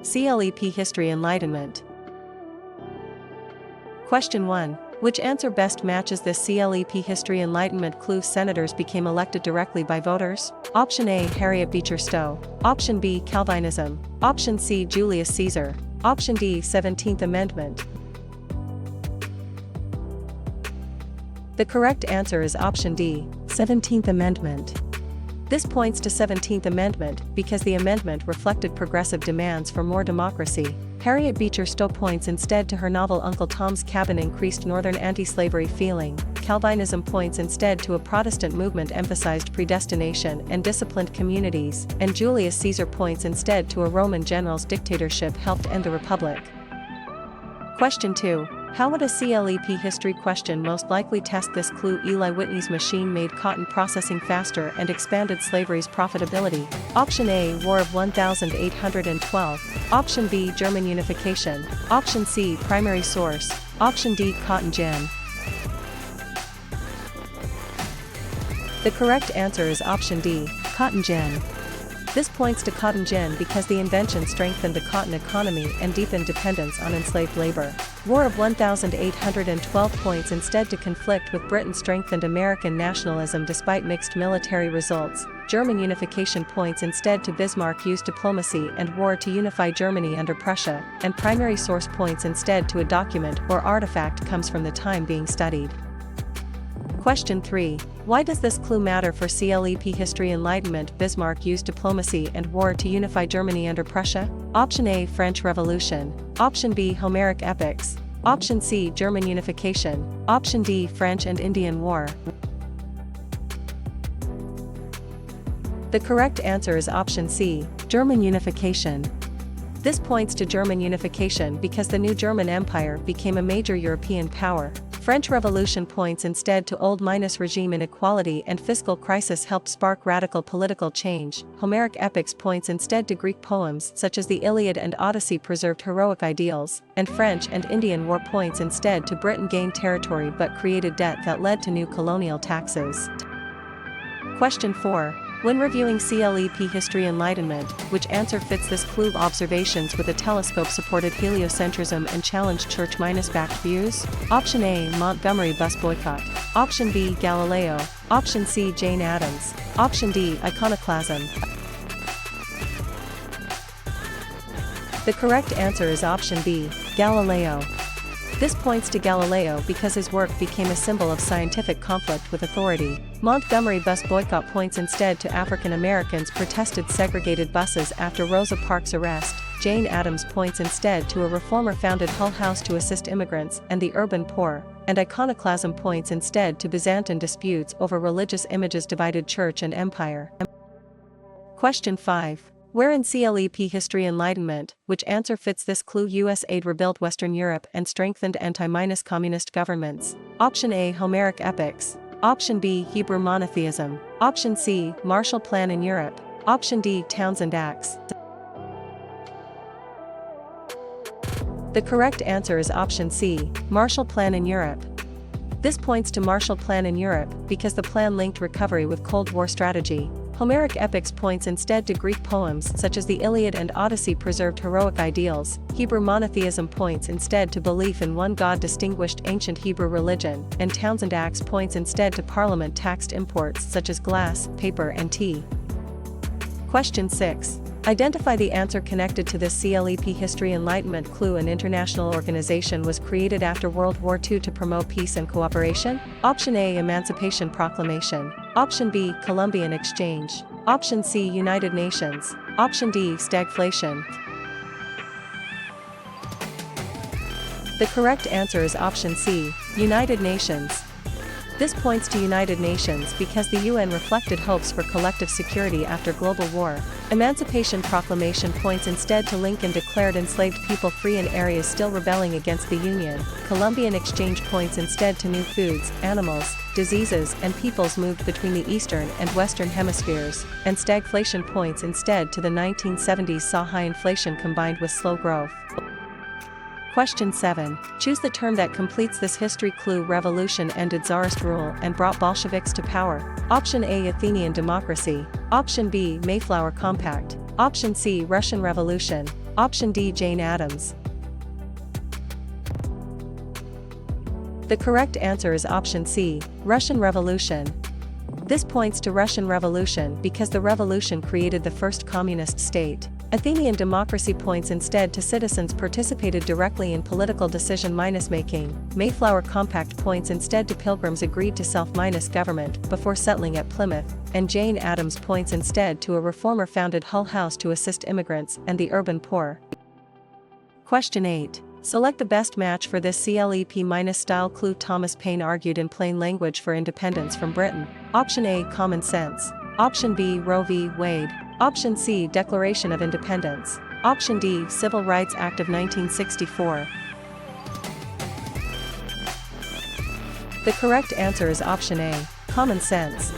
CLEP History Enlightenment. Question 1. Which answer best matches this CLEP History Enlightenment clue? Senators became elected directly by voters? Option A. Harriet Beecher Stowe. Option B. Calvinism. Option C. Julius Caesar. Option D. 17th Amendment. The correct answer is option D, 17th Amendment. This points to 17th Amendment because the amendment reflected progressive demands for more democracy. Harriet Beecher Stowe points instead to her novel Uncle Tom's Cabin increased Northern anti-slavery feeling. Calvinism points instead to a Protestant movement emphasized predestination and disciplined communities, and Julius Caesar points instead to a Roman general's dictatorship helped end the Republic. Question 2. How would a CLEP history question most likely test this clue? Eli Whitney's machine made cotton processing faster and expanded slavery's profitability. Option A. War of 1812. Option B. German unification. Option C. Primary source. Option D. Cotton gin. The correct answer is option D, cotton gin. This points to cotton gin because the invention strengthened the cotton economy and deepened dependence on enslaved labor. War of 1812 points instead to conflict with Britain strengthened American nationalism despite mixed military results. German unification points instead to Bismarck used diplomacy and war to unify Germany under Prussia, and primary source points instead to a document or artifact comes from the time being studied. Question 3. Why does this clue matter for CLEP History Enlightenment? Bismarck used diplomacy and war to unify Germany under Prussia? Option A. French Revolution. Option B. Homeric epics. Option C. German unification. Option D. French and Indian War. The correct answer is option C, German unification. This points to German unification because the new German Empire became a major European power. French Revolution points instead to old-minus regime inequality and fiscal crisis helped spark radical political change. Homeric epics points instead to Greek poems such as the Iliad and Odyssey preserved heroic ideals, and French and Indian War points instead to Britain gained territory but created debt that led to new colonial taxes. Question 4. When reviewing CLEP History Enlightenment, which answer fits this clue? Observations with a telescope supported heliocentrism and challenged church-backed views? Option A. Montgomery bus boycott. Option B. Galileo. Option C. Jane Addams. Option D. Iconoclasm. The correct answer is option B, Galileo. This points to Galileo because his work became a symbol of scientific conflict with authority. Montgomery bus boycott points instead to African Americans protested segregated buses after Rosa Parks' arrest. Jane Addams points instead to a reformer founded Hull House to assist immigrants and the urban poor, and iconoclasm points instead to Byzantine disputes over religious images divided church and empire. Question 5. Where in CLEP History Enlightenment, which answer fits this clue? US aid rebuilt Western Europe and strengthened anti-communist governments. Option A. Homeric epics. Option B. Hebrew monotheism. Option C. Marshall Plan in Europe. Option D. Townsend Acts. The correct answer is option C, Marshall Plan in Europe. This points to Marshall Plan in Europe because the plan linked recovery with Cold War strategy. Homeric epics points instead to Greek poems such as the Iliad and Odyssey preserved heroic ideals. Hebrew monotheism points instead to belief in one God distinguished ancient Hebrew religion, and Townsend Acts points instead to Parliament taxed imports such as glass, paper and tea. Question 6. Identify the answer connected to this CLEP History Enlightenment clue. An international organization was created after World War II to promote peace and cooperation. Option A. Emancipation Proclamation. Option B. Columbian Exchange. Option C. United Nations. Option D. Stagflation. The correct answer is option C, United Nations. This points to United Nations because the UN reflected hopes for collective security after global war. Emancipation Proclamation points instead to Lincoln declared enslaved people free in areas still rebelling against the Union. Columbian Exchange points instead to new foods, animals, diseases and peoples moved between the Eastern and Western hemispheres, and stagflation points instead to the 1970s saw high inflation combined with slow growth. Question 7. Choose the term that completes this history clue. Revolution ended Tsarist rule and brought Bolsheviks to power. Option A. Athenian democracy. Option B. Mayflower Compact. Option C. Russian Revolution. Option D. Jane Addams. The correct answer is option C. Russian Revolution. This points to Russian Revolution because the revolution created the first communist state. Athenian democracy points instead to citizens participated directly in political decision-making. Mayflower Compact points instead to pilgrims agreed to self-government before settling at Plymouth, and Jane Addams points instead to a reformer-founded Hull House to assist immigrants and the urban poor. Question 8. Select the best match for this CLEP-style clue. Thomas Paine argued in plain language for independence from Britain. Option A. Common sense. Option B. Roe v. Wade. Option C. Declaration of Independence. Option D. Civil Rights Act of 1964. The correct answer is option A. Common sense.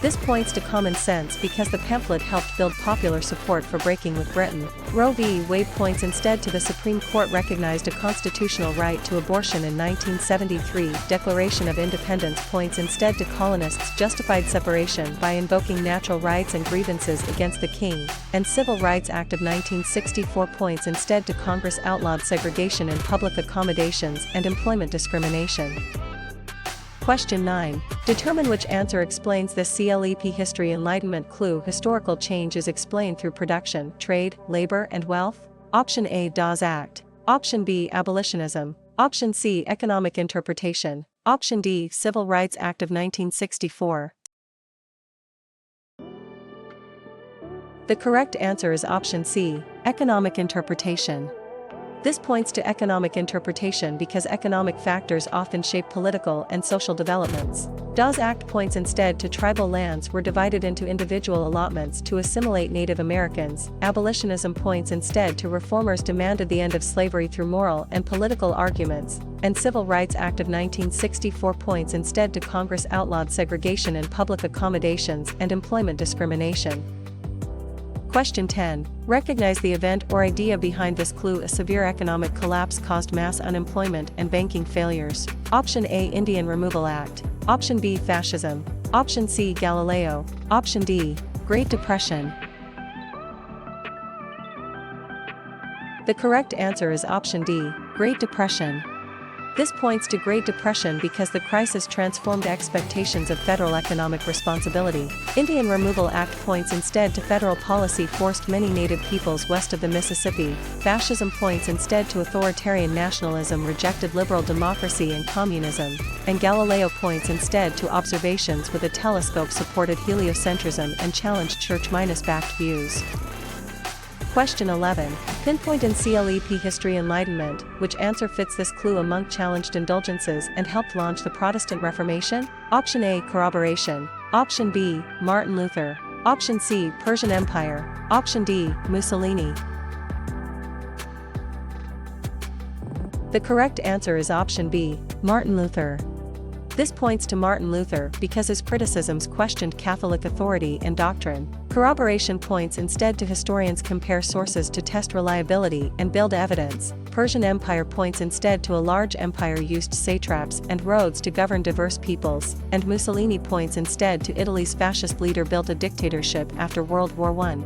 This points to common sense because the pamphlet helped build popular support for breaking with Britain. Roe v. Wade points instead to the Supreme Court recognized a constitutional right to abortion in 1973. Declaration of Independence points instead to colonists' justified separation by invoking natural rights and grievances against the king, and Civil Rights Act of 1964 points instead to Congress outlawed segregation in public accommodations and employment discrimination. Question 9. Determine which answer explains this CLEP History Enlightenment clue. Historical change is explained through production, trade, labor and wealth. Option A. Dawes Act. Option B. Abolitionism. Option C. Economic interpretation. Option D. Civil Rights Act of 1964. The correct answer is option C. Economic interpretation. This points to economic interpretation because economic factors often shape political and social developments. Dawes Act points instead to tribal lands were divided into individual allotments to assimilate Native Americans. Abolitionism points instead to reformers demanded the end of slavery through moral and political arguments, and Civil Rights Act of 1964 points instead to Congress outlawed segregation in public accommodations and employment discrimination. Question 10. Recognize the event or idea behind this clue. A severe economic collapse caused mass unemployment and banking failures. Option A. Indian Removal Act. Option B. Fascism. Option C. Galileo. Option D. Great Depression. The correct answer is option D. Great Depression. This points to Great Depression because the crisis transformed expectations of federal economic responsibility. Indian Removal Act points instead to federal policy forced many native peoples west of the Mississippi. Fascism points instead to authoritarian nationalism rejected liberal democracy and communism. And Galileo points instead to observations with a telescope supported heliocentrism and challenged church-backed views. Question 11. Pinpoint in CLEP History Enlightenment, which answer fits this clue among challenged indulgences and helped launch the Protestant Reformation? Option A. Corroboration. Option B. Martin Luther. Option C. Persian Empire. Option D. Mussolini. The correct answer is option B. Martin Luther. This points to Martin Luther because his criticisms questioned Catholic authority and doctrine. Corroboration points instead to historians compare sources to test reliability and build evidence. Persian Empire points instead to a large empire used satraps and roads to govern diverse peoples, and Mussolini points instead to Italy's fascist leader built a dictatorship after World War I.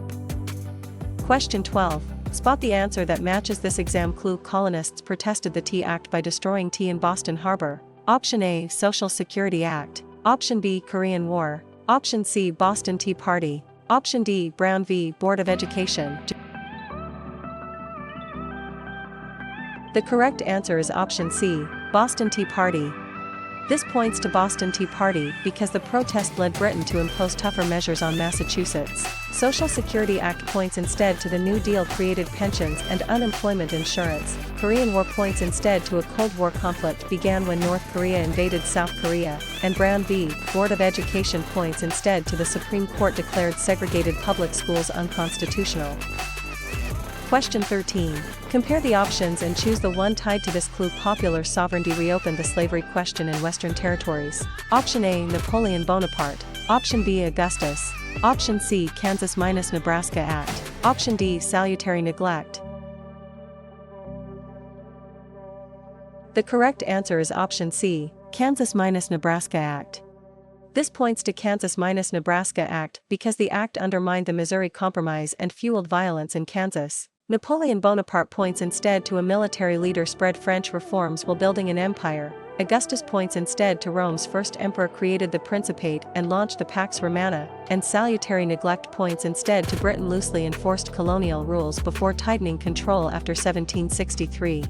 Question 12. Spot the answer that matches this exam clue. Colonists protested the Tea Act by destroying tea in Boston Harbor. Option A. Social Security Act. Option B. Korean War. Option C. Boston Tea Party. Option D. Brown v. Board of Education. The correct answer is option C. Boston Tea Party. This points to Boston Tea Party because the protest led Britain to impose tougher measures on Massachusetts. Social Security Act points instead to the New Deal created pensions and unemployment insurance. Korean War points instead to a Cold War conflict began when North Korea invaded South Korea, and Brown v. Board of Education points instead to the Supreme Court declared segregated public schools unconstitutional. Question 13. Compare the options and choose the one tied to this clue. Popular sovereignty reopened the slavery question in Western territories. Option A. Napoleon Bonaparte. Option B. Augustus. Option C. Kansas-Nebraska Act. Option D. Salutary neglect. The correct answer is option C. Kansas-Nebraska Act. This points to Kansas-Nebraska Act because the act undermined the Missouri Compromise and fueled violence in Kansas. Napoleon Bonaparte points instead to a military leader spread French reforms while building an empire. Augustus points instead to Rome's first emperor created the Principate and launched the Pax Romana, and salutary neglect points instead to Britain loosely enforced colonial rules before tightening control after 1763.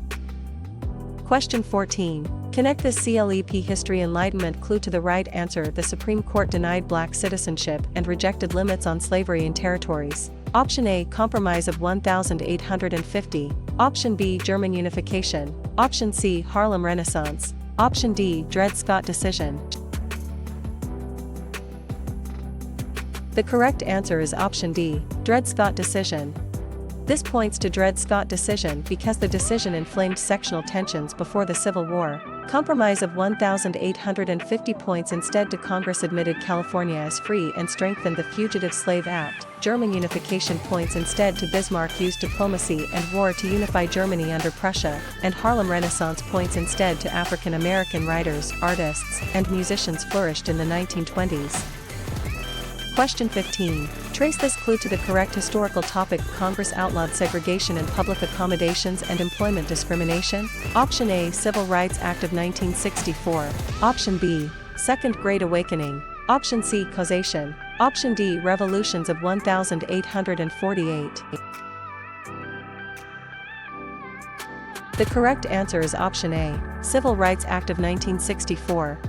Question 14. Connect this CLEP History Enlightenment clue to the right answer. The Supreme Court denied black citizenship and rejected limits on slavery in territories. Option A. Compromise of 1850. Option B. German unification. Option C. Harlem Renaissance. Option D. Dred Scott decision. The correct answer is option D. Dred Scott decision. This points to Dred Scott decision because the decision inflamed sectional tensions before the Civil War. Compromise of 1850 points instead to Congress admitted California as free and strengthened the Fugitive Slave Act. German unification points instead to Bismarck used diplomacy and war to unify Germany under Prussia, and Harlem Renaissance points instead to African American writers, artists, and musicians flourished in the 1920s. Question 15. Trace this clue to the correct historical topic. Congress outlawed segregation in public accommodations and employment discrimination. Option A. Civil Rights Act of 1964. Option B. Second Great Awakening. Option C. Causation. Option D. Revolutions of 1848. The correct answer is option A. Civil Rights Act of 1964.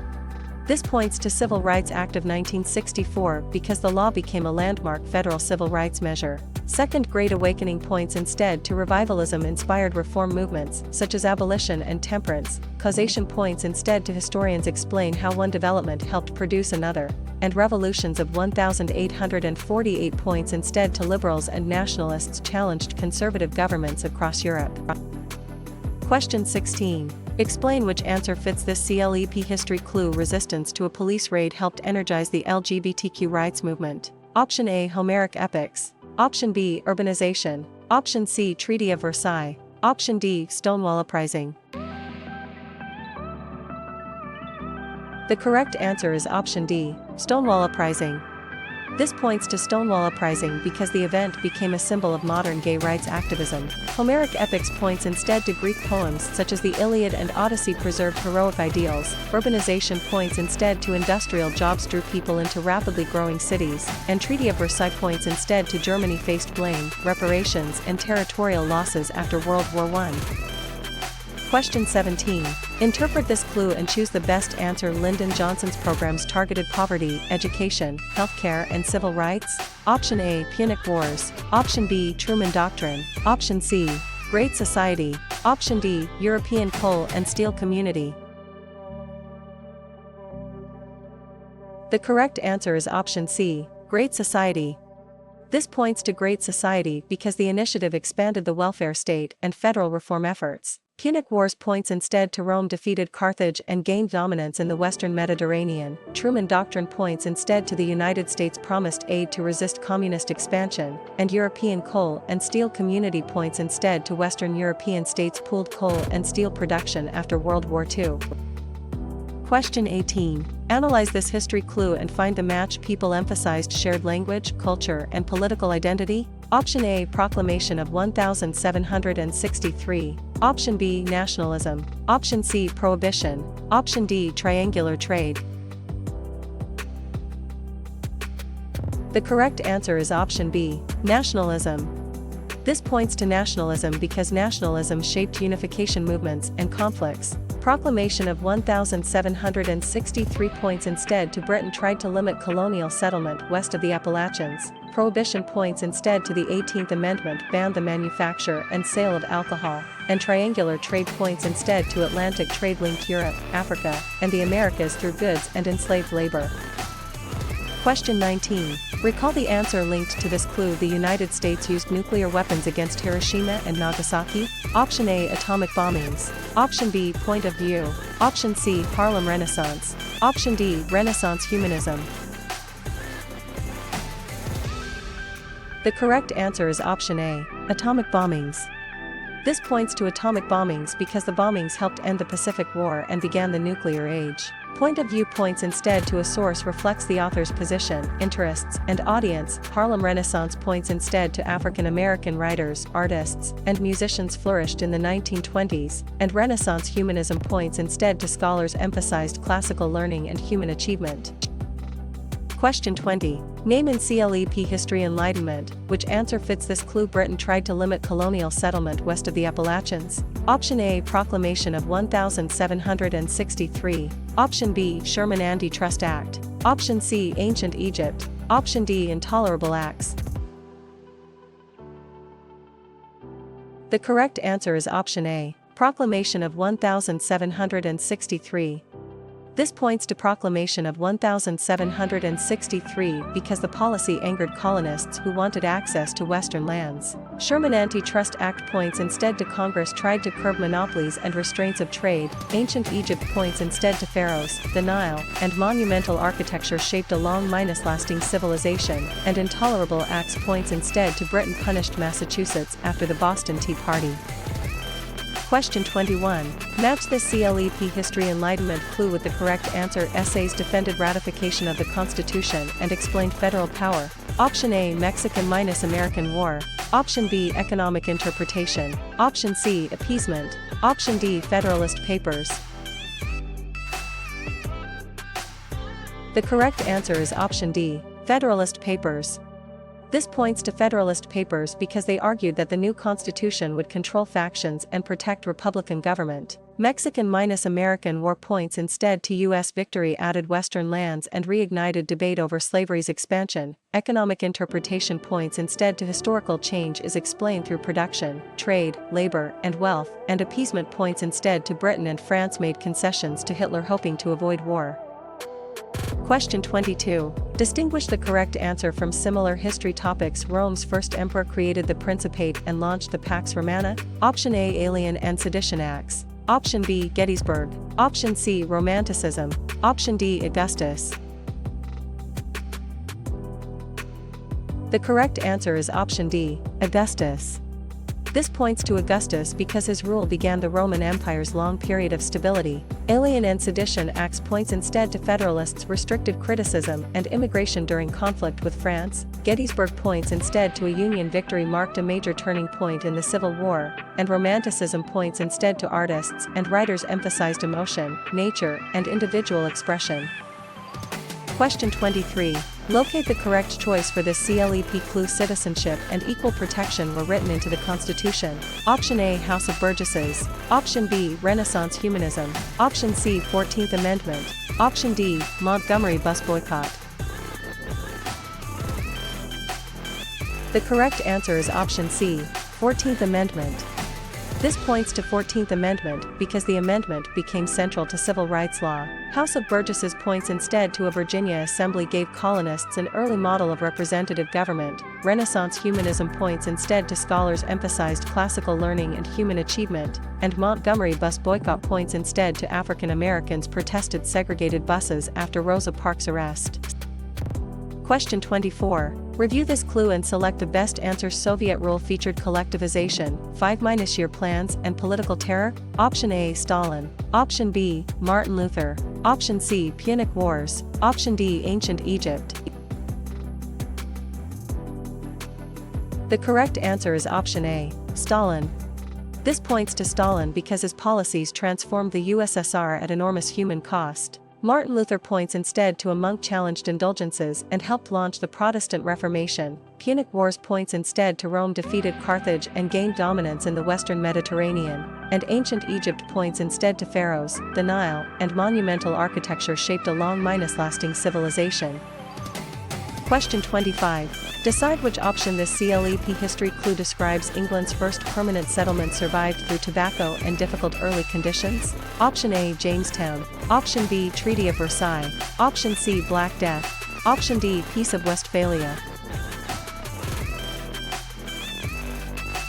This points to Civil Rights Act of 1964 because the law became a landmark federal civil rights measure. Second Great Awakening points instead to revivalism-inspired reform movements such as abolition and temperance. Causation points instead to historians explain how one development helped produce another. And revolutions of 1848 points instead to liberals and nationalists challenged conservative governments across Europe. Question 16. Explain which answer fits this CLEP history clue. Resistance to a police raid helped energize the LGBTQ rights movement. Option A. Homeric epics. Option B. Urbanization. Option C. Treaty of Versailles. Option D. Stonewall Uprising. The correct answer is option D. Stonewall Uprising. This points to Stonewall Uprising because the event became a symbol of modern gay rights activism. Homeric epics points instead to Greek poems such as the Iliad and Odyssey preserved heroic ideals. Urbanization points instead to industrial jobs drew people into rapidly growing cities, and Treaty of Versailles points instead to Germany faced blame, reparations and territorial losses after World War I. Question 17. Interpret this clue and choose the best answer. Lyndon Johnson's programs targeted poverty, education, healthcare and civil rights. Option A. Punic Wars. Option B. Truman Doctrine. Option C. Great Society. Option D. European Coal and Steel Community. The correct answer is option C. Great Society. This points to Great Society because the initiative expanded the welfare state and federal reform efforts. Punic Wars points instead to Rome defeated Carthage and gained dominance in the Western Mediterranean. Truman Doctrine points instead to the United States' promised aid to resist communist expansion, and European Coal and Steel Community points instead to Western European states' pooled coal and steel production after World War II. Question 18. Analyze this history clue and find the match. People emphasized shared language, culture, and political identity. Option A. Proclamation of 1763. Option B. Nationalism. Option C. Prohibition. Option D. Triangular trade. The correct answer is option B. Nationalism. This points to nationalism because nationalism shaped unification movements and conflicts. Proclamation of 1763 points instead to Britain tried to limit colonial settlement west of the Appalachians. Prohibition points instead to the 18th Amendment banned the manufacture and sale of alcohol, and triangular trade points instead to Atlantic trade linked Europe, Africa, and the Americas through goods and enslaved labor. Question 19. Recall the answer linked to this clue. The United States used nuclear weapons against Hiroshima and Nagasaki. Option A. Atomic bombings. Option B. Point of view. Option C. Harlem Renaissance. Option D. Renaissance humanism. The correct answer is option A. Atomic bombings. This points to atomic bombings because the bombings helped end the Pacific War and began the nuclear age. Point of view points instead to a source reflects the author's position, interests, and audience. Harlem Renaissance points instead to African American writers, artists, and musicians flourished in the 1920s, and Renaissance humanism points instead to scholars emphasized classical learning and human achievement. Question 20. Name in CLEP History Enlightenment, which answer fits this clue. Britain tried to limit colonial settlement west of the Appalachians. Option A, Proclamation of 1763. Option B, Sherman Antitrust Act. Option C, Ancient Egypt. Option D, Intolerable Acts. The correct answer is option A, Proclamation of 1763. This points to Proclamation of 1763 because the policy angered colonists who wanted access to Western lands. Sherman Antitrust Act points instead to Congress tried to curb monopolies and restraints of trade. Ancient Egypt points instead to pharaohs, the Nile, and monumental architecture shaped a long-lasting civilization, and Intolerable Acts points instead to Britain punished Massachusetts after the Boston Tea Party. Question 21. Match this CLEP History Enlightenment clue with the correct answer. Essays defended ratification of the Constitution and explained federal power. Option A, Mexican-American War. Option B, Economic Interpretation. Option C, Appeasement. Option D, Federalist Papers. The correct answer is option D, Federalist Papers. This points to Federalist Papers because they argued that the new constitution would control factions and protect Republican government. Mexican-American War points instead to U.S. victory added Western lands and reignited debate over slavery's expansion. Economic Interpretation points instead to historical change is explained through production, trade, labor, and wealth, and Appeasement points instead to Britain and France made concessions to Hitler hoping to avoid war. Question 22. Distinguish the correct answer from similar history topics. Rome's first emperor created the Principate and launched the Pax Romana. Option A, Alien and Sedition Acts. Option B, Gettysburg. Option C, Romanticism. Option D, Augustus. The correct answer is option D, Augustus. This points to Augustus because his rule began the Roman Empire's long period of stability. Alien and Sedition Acts points instead to Federalists' restricted criticism and immigration during conflict with France. Gettysburg points instead to a Union victory marked a major turning point in the Civil War, and Romanticism points instead to artists and writers emphasized emotion, nature, and individual expression. Question 23. Locate the correct choice for this CLEP clue. Citizenship and equal protection were written into the Constitution. Option A, House of Burgesses. Option B, Renaissance humanism. Option C, 14th Amendment. Option D, Montgomery bus boycott. The correct answer is option C, 14th Amendment. This points to 14th Amendment because the amendment became central to civil rights law. House of Burgesses points instead to a Virginia assembly gave colonists an early model of representative government. Renaissance humanism points instead to scholars emphasized classical learning and human achievement, and Montgomery bus boycott points instead to African Americans protested segregated buses after Rosa Parks' arrest. Question 24. Review this clue and select the best answer. Soviet rule featured collectivization, 5-year plans, and political terror. Option A, Stalin. Option B, Martin Luther. Option C, Punic Wars. Option D, Ancient Egypt. The correct answer is option A, Stalin. This points to Stalin because his policies transformed the USSR at enormous human cost. Martin Luther points instead to a monk-challenged indulgences and helped launch the Protestant Reformation. Punic Wars points instead to Rome defeated Carthage and gained dominance in the Western Mediterranean, and Ancient Egypt points instead to pharaohs, the Nile, and monumental architecture shaped a long-lasting civilization. Question 25. Decide which option this CLEP history clue describes. England's first permanent settlement survived through tobacco and difficult early conditions. Option A, Jamestown. Option B, Treaty of Versailles. Option C, Black Death. Option D, Peace of Westphalia.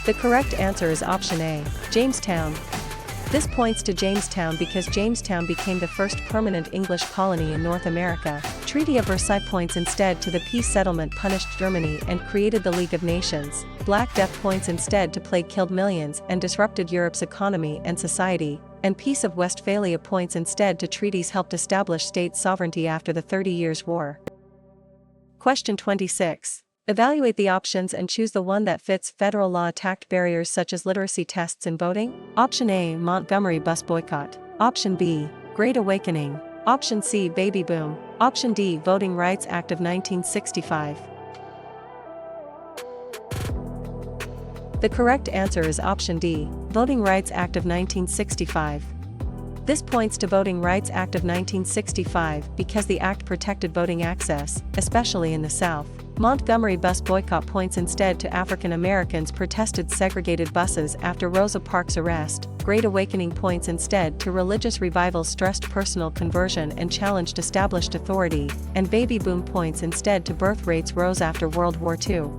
The correct answer is option A, Jamestown. This points to Jamestown because Jamestown became the first permanent English colony in North America. Treaty of Versailles points instead to the peace settlement punished Germany and created the League of Nations. Black Death points instead to plague killed millions and disrupted Europe's economy and society. And Peace of Westphalia points instead to treaties helped establish state sovereignty after the 30 Years' War. Question 26. Evaluate the options and choose the one that fits. Federal law attacked barriers such as literacy tests in voting. Option A, Montgomery bus boycott. Option B, Great Awakening. Option C, baby boom. Option D, Voting Rights Act of 1965. The correct answer is option D, Voting Rights Act of 1965. This points to Voting Rights Act of 1965 because the act protected voting access, especially in the South. Montgomery bus boycott points instead to African Americans protested segregated buses after Rosa Parks' arrest. Great Awakening points instead to religious revival stressed personal conversion and challenged established authority, and baby boom points instead to birth rates rose after World War II.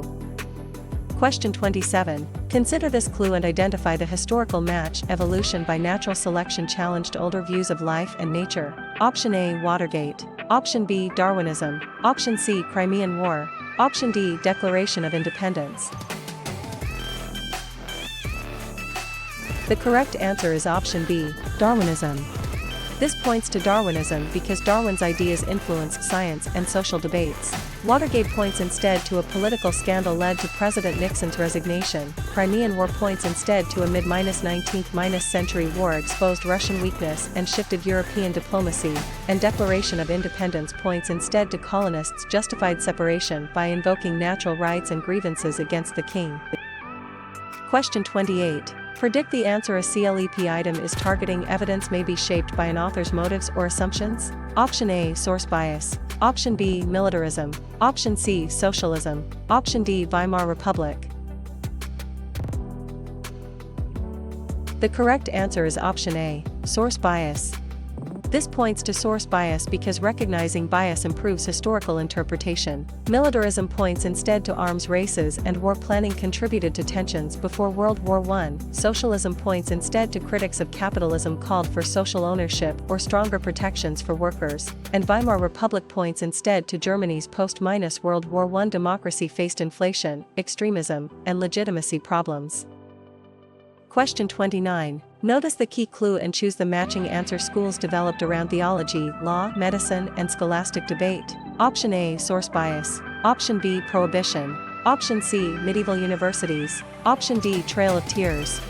Question 27. Consider this clue and identify the historical match. Evolution by natural selection challenged older views of life and nature. Option A, Watergate. Option B, Darwinism. Option C, Crimean War. Option D, Declaration of Independence. The correct answer is option B, Darwinism. This points to Darwinism because Darwin's ideas influenced science and social debates. Watergate points instead to a political scandal led to President Nixon's resignation. Crimean War points instead to a mid-19th century war exposed Russian weakness and shifted European diplomacy, and Declaration of Independence points instead to colonists' justified separation by invoking natural rights and grievances against the king. Question 28. Predict the answer. A CLEP item is targeting evidence may be shaped by an author's motives or assumptions. Option A, source bias. Option B, militarism. Option C, socialism. Option D, Weimar Republic. The correct answer is option A, source bias. This points to source bias because recognizing bias improves historical interpretation. Militarism points instead to arms races and war planning contributed to tensions before World War I. Socialism points instead to critics of capitalism called for social ownership or stronger protections for workers. And Weimar Republic points instead to Germany's post-World War I democracy faced inflation, extremism, and legitimacy problems. Question 29. Notice the key clue and choose the matching answer. Schools developed around theology, law, medicine, and scholastic debate. Option A, source bias. Option B, prohibition. Option C, medieval universities. Option D, Trail of Tears.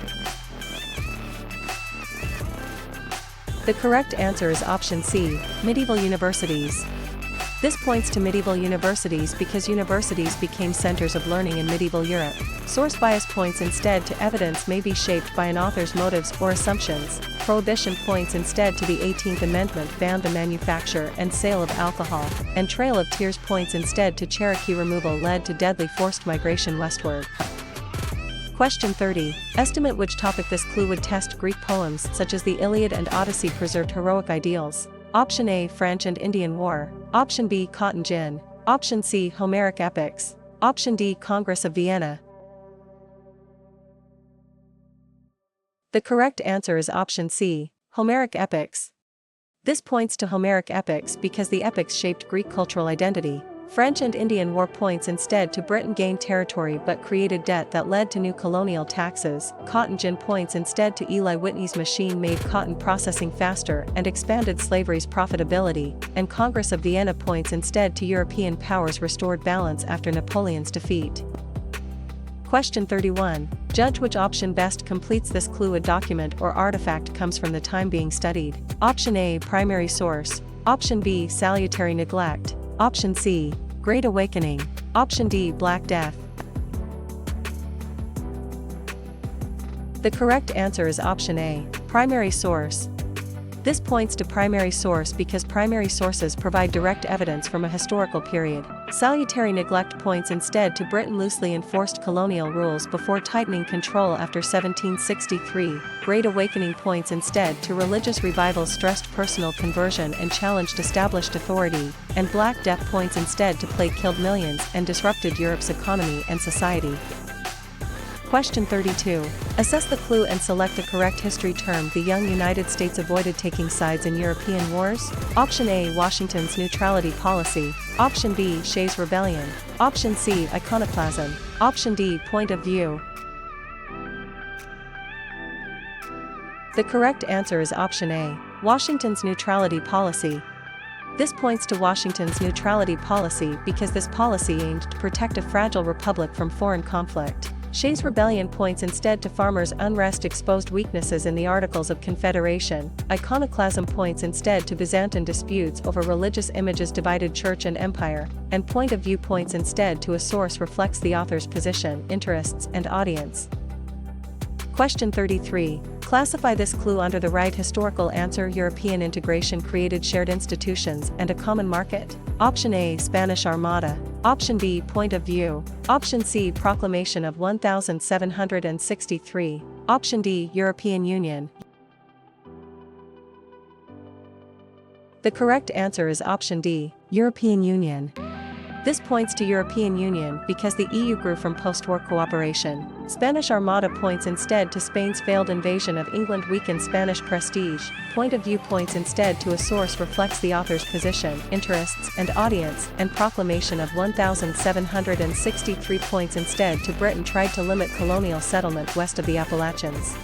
The correct answer is option C, medieval universities. This points to medieval universities because universities became centers of learning in medieval Europe. Source bias points instead to evidence may be shaped by an author's motives or assumptions. Prohibition points instead to the 18th Amendment banned the manufacture and sale of alcohol, and Trail of Tears points instead to Cherokee removal led to deadly forced migration westward. Question 30. Estimate which topic this clue would test. Greek poems such as the Iliad and Odyssey preserved heroic ideals. Option A, French and Indian War. Option B, Cotton Gin. Option C, Homeric epics. Option D, Congress of Vienna. The correct answer is option C, Homeric epics. This points to Homeric epics because the epics shaped Greek cultural identity. French and Indian War points instead to Britain gained territory but created debt that led to new colonial taxes. Cotton Gin points instead to Eli Whitney's machine made cotton processing faster and expanded slavery's profitability, and Congress of Vienna points instead to European powers restored balance after Napoleon's defeat. Question 31. Judge which option best completes this clue. A document or artifact comes from the time being studied. Option A, primary source. Option B, salutary neglect. Option C, Great Awakening. Option D, Black Death. The correct answer is option A, primary source. This points to primary source because primary sources provide direct evidence from a historical period. Salutary neglect points instead to Britain loosely enforced colonial rules before tightening control after 1763. Great Awakening points instead to religious revival stressed personal conversion and challenged established authority, and Black Death points instead to plague killed millions and disrupted Europe's economy and society. Question 32. Assess the clue and select the correct history term. The young United States avoided taking sides in European wars. Option A, Washington's neutrality policy. Option B, Shays' rebellion. Option C, iconoclasm. Option D, point of view. The correct answer is option A, Washington's neutrality policy. This points to Washington's neutrality policy because this policy aimed to protect a fragile republic from foreign conflict. Shays' rebellion points instead to farmers' unrest exposed weaknesses in the Articles of Confederation. Iconoclasm points instead to Byzantine disputes over religious images divided church and empire, and point of view points instead to a source reflects the author's position, interests, and audience. Question 33. Classify this clue under the right historical answer. European integration created shared institutions and a common market. Option A, Spanish Armada. Option B, point of view. Option C, Proclamation of 1763. Option D, European Union. The correct answer is option D, European Union. This points to European Union because the EU grew from post-war cooperation. Spanish Armada points instead to Spain's failed invasion of England weakened Spanish prestige. Point of view points instead to a source reflects the author's position, interests, and audience, and Proclamation of 1763 points instead to Britain tried to limit colonial settlement west of the Appalachians.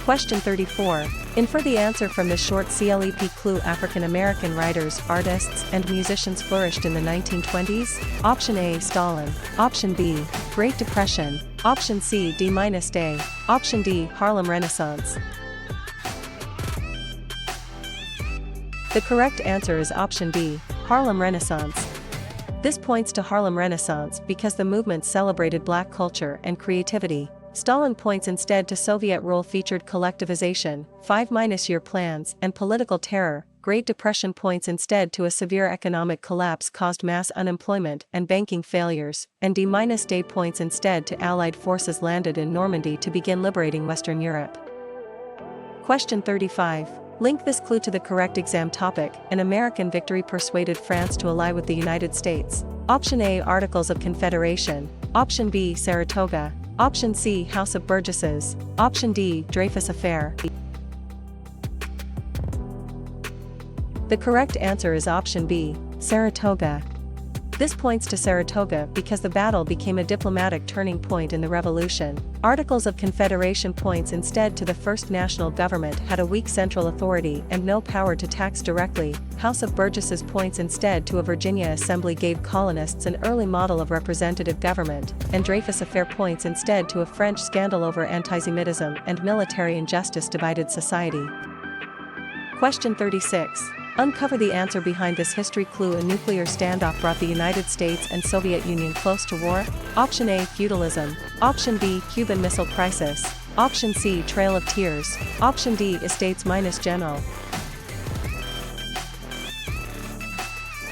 Question 34. Infer the answer from this short CLEP clue. African American writers, artists, and musicians flourished in the 1920s? Option A, Stalin. Option B, Great Depression. Option C, D-Day. Option D, Harlem Renaissance. The correct answer is option D, Harlem Renaissance. This points to Harlem Renaissance because the movement celebrated black culture and creativity. Stalin points instead to Soviet rule featured collectivization, 5-year plans, and political terror. Great Depression points instead to a severe economic collapse caused mass unemployment and banking failures, and D-Day points instead to Allied forces landed in Normandy to begin liberating Western Europe. Question 35. Link this clue to the correct exam topic. An American victory persuaded France to ally with the United States. Option A, Articles of Confederation. Option B, Saratoga. Option C, House of Burgesses. Option D, Dreyfus Affair. The correct answer is option B, Saratoga. This points to Saratoga because the battle became a diplomatic turning point in the revolution. Articles of Confederation points instead to the first national government had a weak central authority and no power to tax directly. House of Burgesses points instead to a Virginia assembly gave colonists an early model of representative government, and Dreyfus Affair points instead to a French scandal over anti-Semitism and military injustice divided society. Question 36. Uncover the answer behind this history clue. A nuclear standoff brought the United States and Soviet Union close to war. Option A, feudalism. Option B, Cuban Missile Crisis. Option C, Trail of Tears. Option D, Estates General.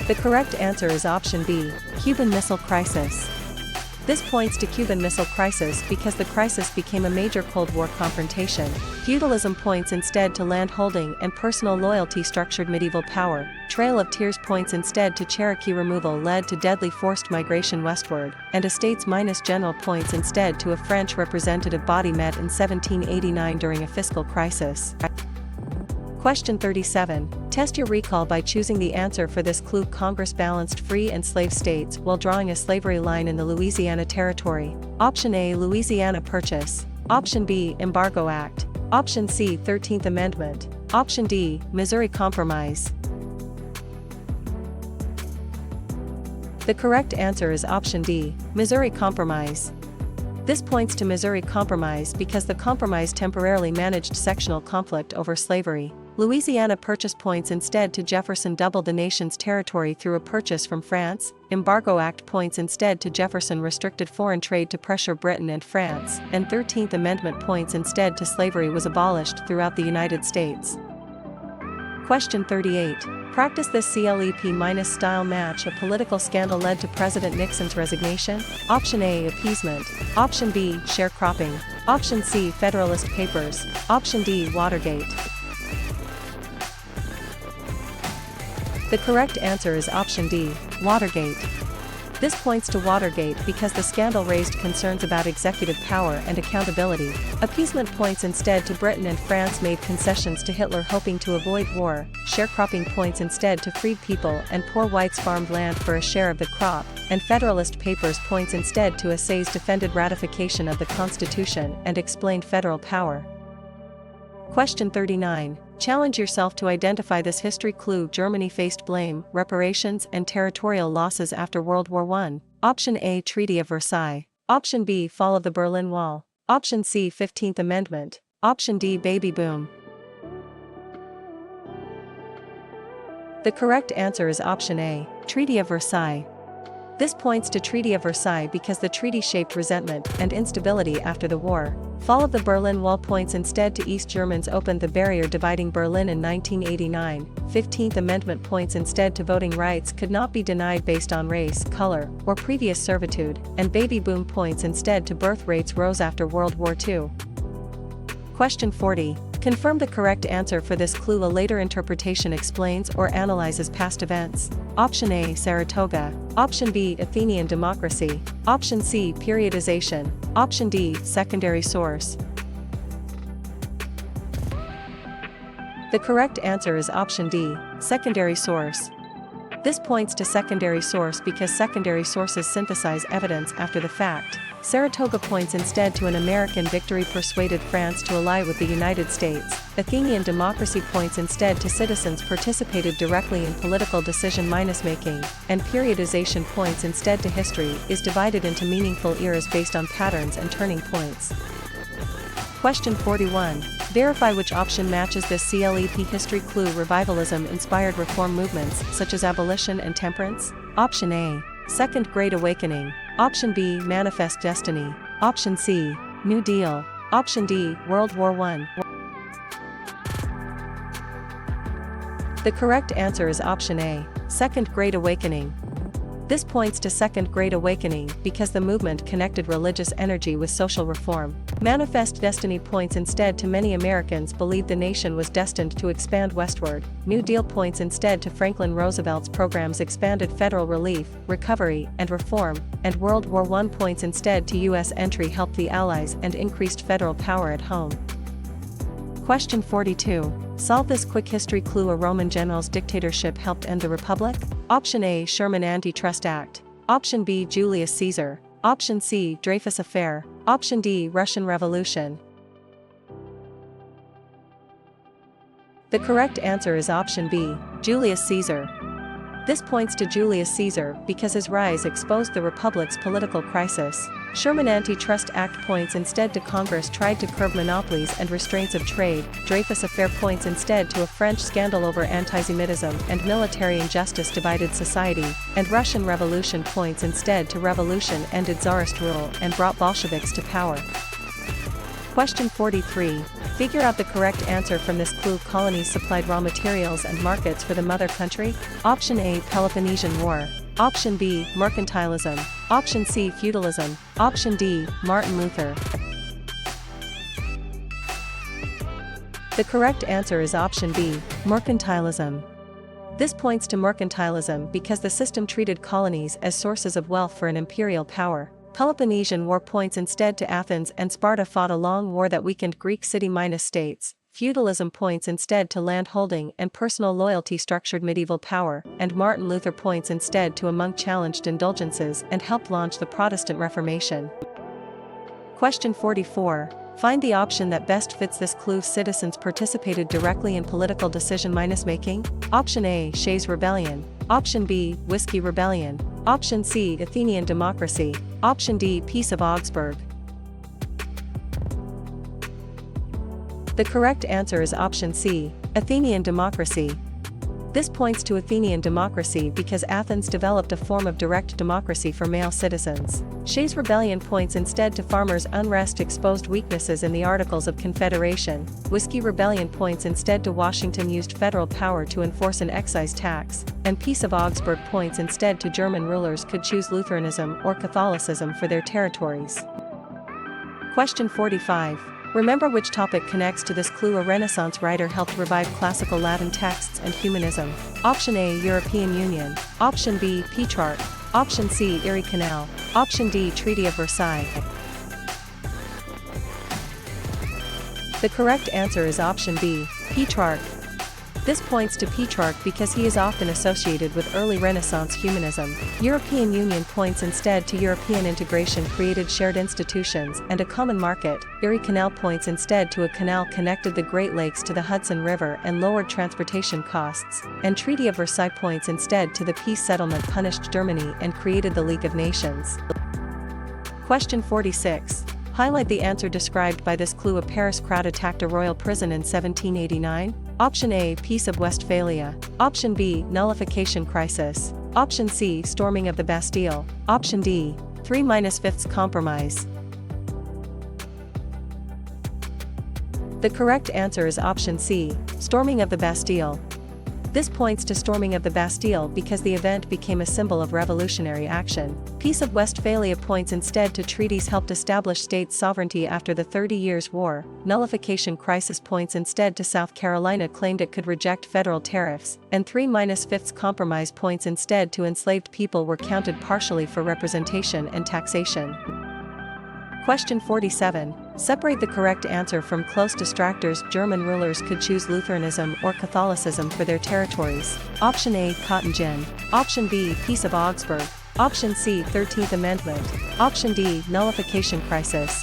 The correct answer is option B, Cuban Missile Crisis. This points to Cuban Missile Crisis because the crisis became a major Cold War confrontation. Feudalism points instead to land holding and personal loyalty structured medieval power. Trail of Tears points instead to Cherokee removal led to deadly forced migration westward, and Estates General points instead to a French representative body met in 1789 during a fiscal crisis. Question 37. Test your recall by choosing the answer for this clue. Congress balanced free and slave states while drawing a slavery line in the Louisiana Territory. Option A, Louisiana Purchase. Option B, Embargo Act. Option C, 13th Amendment. Option D, Missouri Compromise. The correct answer is option D, Missouri Compromise. This points to Missouri Compromise because the compromise temporarily managed sectional conflict over slavery. Louisiana Purchase points instead to Jefferson doubled the nation's territory through a purchase from France. Embargo Act points instead to Jefferson restricted foreign trade to pressure Britain and France, and 13th Amendment points instead to slavery was abolished throughout the United States. Question 38. Practice this CLEP- style match. A political scandal led to President Nixon's resignation. Option A, appeasement. Option B, sharecropping. Option C, Federalist Papers. Option D, Watergate. The correct answer is option D, Watergate. This points to Watergate because the scandal raised concerns about executive power and accountability. Appeasement points instead to Britain and France made concessions to Hitler hoping to avoid war. Sharecropping points instead to freed people and poor whites farmed land for a share of the crop. And Federalist Papers points instead to essays defended ratification of the Constitution and explained federal power. Question 39. Challenge yourself to identify this history clue. Germany faced blame, reparations and territorial losses after World War I. Option A. Treaty of Versailles. Option B. Fall of the Berlin Wall. Option C. 15th Amendment. Option D. Baby boom. The correct answer is option A. Treaty of Versailles. This points to Treaty of Versailles because the treaty shaped resentment and instability after the war. Fall of the Berlin Wall points instead to East Germans opened the barrier dividing Berlin in 1989. 15th Amendment points instead to voting rights could not be denied based on race, color, or previous servitude, and baby boom points instead to birth rates rose after World War II. Question 40. Confirm the correct answer for this clue. A later interpretation explains or analyzes past events. Option A. Saratoga. Option B. Athenian democracy. Option C. Periodization. Option D. Secondary source. The correct answer is option D. Secondary source. This points to secondary source because secondary sources synthesize evidence after the fact. Saratoga points instead to an American victory persuaded France to ally with the United States. Athenian democracy points instead to citizens participated directly in political decision-making, and periodization points instead to history is divided into meaningful eras based on patterns and turning points. Question 41. Verify which option matches this CLEP history clue. Revivalism inspired reform movements such as abolition and temperance. Option A. Second Great Awakening. Option B. Manifest Destiny. Option C. New Deal. Option D. World War I. The correct answer is option A. Second Great Awakening. This points to Second Great Awakening because the movement connected religious energy with social reform. Manifest Destiny points instead to many Americans believed the nation was destined to expand westward. New Deal points instead to Franklin Roosevelt's programs expanded federal relief, recovery, and reform, and World War I points instead to U.S. entry helped the Allies and increased federal power at home. Question 42. Solve this quick history clue. A Roman general's dictatorship helped end the Republic? Option A. Sherman Antitrust Act. Option B. Julius Caesar. Option C. Dreyfus Affair. Option D. Russian Revolution. The correct answer is option B. Julius Caesar. This points to Julius Caesar because his rise exposed the Republic's political crisis. Sherman Antitrust Act points instead to Congress tried to curb monopolies and restraints of trade. Dreyfus Affair points instead to a French scandal over anti-Semitism and military injustice divided society. And Russian Revolution points instead to revolution ended Tsarist rule and brought Bolsheviks to power. Question 43. Figure out the correct answer from this clue. Colonies supplied raw materials and markets for the mother country. Option A. Peloponnesian War. Option B. Mercantilism. Option C. Feudalism. Option D. Martin Luther. The correct answer is option B. Mercantilism. This points to mercantilism because the system treated colonies as sources of wealth for an imperial power. Peloponnesian War points instead to Athens and Sparta fought a long war that weakened Greek city-states. Feudalism points instead to land-holding and personal loyalty structured medieval power, and Martin Luther points instead to a monk challenged indulgences and helped launch the Protestant Reformation. Question 44. Find the option that best fits this clue. Citizens participated directly in political decision-making. Option A. Shays Rebellion. Option B. Whiskey Rebellion. Option C. Athenian democracy. Option D. Peace of Augsburg. The correct answer is option C. Athenian democracy. This points to Athenian democracy because Athens developed a form of direct democracy for male citizens. Shays Rebellion points instead to farmers' unrest exposed weaknesses in the Articles of Confederation. Whiskey Rebellion points instead to Washington used federal power to enforce an excise tax, and Peace of Augsburg points instead to German rulers could choose Lutheranism or Catholicism for their territories. Question 45. Remember which topic connects to this clue. A Renaissance writer helped revive classical Latin texts and humanism. Option A. European Union. Option B. Petrarch. Option C, Erie Canal. Option D, Treaty of Versailles. The correct answer is option B, Petrarch. This points to Petrarch because he is often associated with early Renaissance humanism. European Union points instead to European integration created shared institutions and a common market. Erie Canal points instead to a canal connected the Great Lakes to the Hudson River and lowered transportation costs. And Treaty of Versailles points instead to the peace settlement punished Germany and created the League of Nations. Question 46. Highlight the answer described by this clue. A Paris crowd attacked a royal prison in 1789. Option A, Peace of Westphalia. Option B, Nullification Crisis. Option C, Storming of the Bastille. Option D, 3-5 Compromise. The correct answer is option C, Storming of the Bastille. This points to Storming of the Bastille because the event became a symbol of revolutionary action. Peace of Westphalia points instead to treaties helped establish state sovereignty after the 30 Years' War. Nullification Crisis points instead to South Carolina claimed it could reject federal tariffs, and 3-5 Compromise points instead to enslaved people were counted partially for representation and taxation. Question 47. Separate the correct answer from close distractors. German rulers could choose Lutheranism or Catholicism for their territories. Option A, Cotton Gin. Option B, Peace of Augsburg. Option C, 13th Amendment. Option D, Nullification Crisis.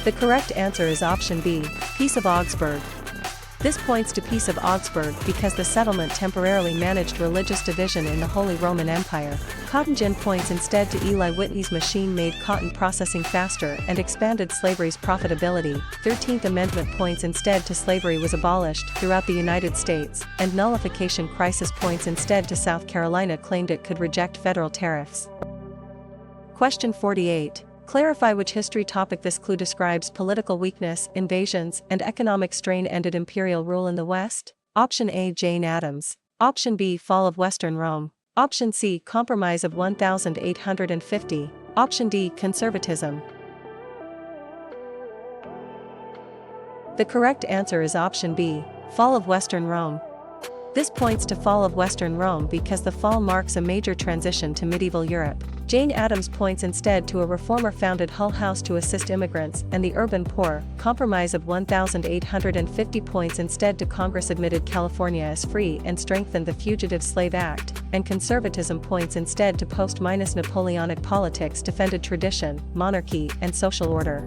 The correct answer is option B, Peace of Augsburg. This points to Peace of Augsburg because the settlement temporarily managed religious division in the Holy Roman Empire. Cotton gin points instead to Eli Whitney's machine made cotton processing faster and expanded slavery's profitability. 13th Amendment points instead to slavery was abolished throughout the United States, and Nullification Crisis points instead to South Carolina claimed it could reject federal tariffs. Question 48. Clarify which history topic this clue describes. Political weakness, invasions, and economic strain ended imperial rule in the West. Option A, Jane Addams. Option B, Fall of Western Rome. Option C, Compromise of 1850. Option D, Conservatism. The correct answer is option B, Fall of Western Rome. This points to Fall of Western Rome because the fall marks a major transition to medieval Europe. Jane Addams points instead to a reformer-founded Hull House to assist immigrants and the urban poor. Compromise of 1850 points instead to Congress admitted California as free and strengthened the Fugitive Slave Act, and conservatism points instead to post-Napoleonic politics defended tradition, monarchy, and social order.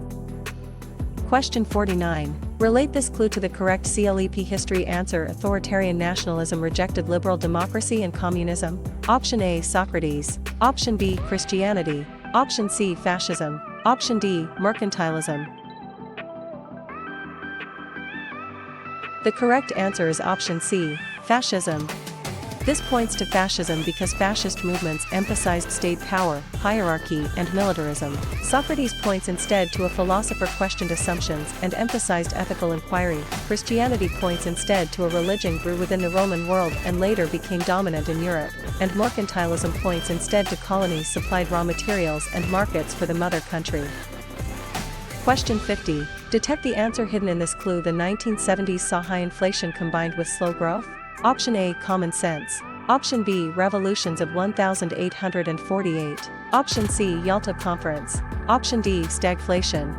Question 49. Relate this clue to the correct CLEP history answer. Authoritarian nationalism rejected liberal democracy and communism. Option A, Socrates. Option B, Christianity. Option C, fascism. Option D, mercantilism. The correct answer is option C, fascism. This points to fascism because fascist movements emphasized state power, hierarchy, and militarism. Socrates points instead to a philosopher questioned assumptions and emphasized ethical inquiry. Christianity points instead to a religion grew within the Roman world and later became dominant in Europe. And mercantilism points instead to colonies supplied raw materials and markets for the mother country. Question 50. Detect the answer hidden in this clue. The 1970s saw high inflation combined with slow growth. Option A, common sense. Option B, revolutions of 1848. Option C, Yalta Conference. Option D, stagflation.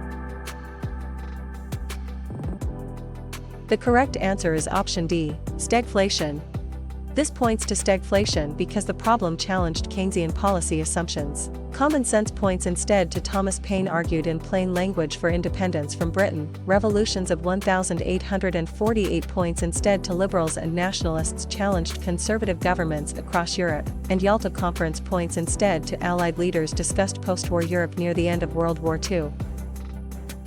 The correct answer is option D, stagflation. This points to stagflation because the problem challenged Keynesian policy assumptions. Common sense points instead to Thomas Paine argued in plain language for independence from Britain. Revolutions of 1848 points instead to liberals and nationalists challenged conservative governments across Europe, and Yalta Conference points instead to Allied leaders discussed post-war Europe near the end of World War II.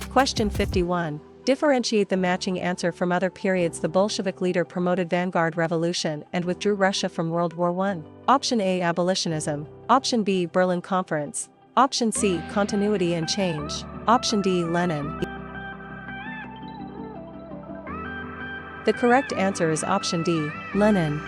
Question 51. Differentiate the matching answer from other periods. The Bolshevik leader promoted vanguard revolution and withdrew Russia from World War I. Option A, abolitionism. Option B, Berlin Conference. Option C, continuity and change. Option D, Lenin. The correct answer is option D, Lenin.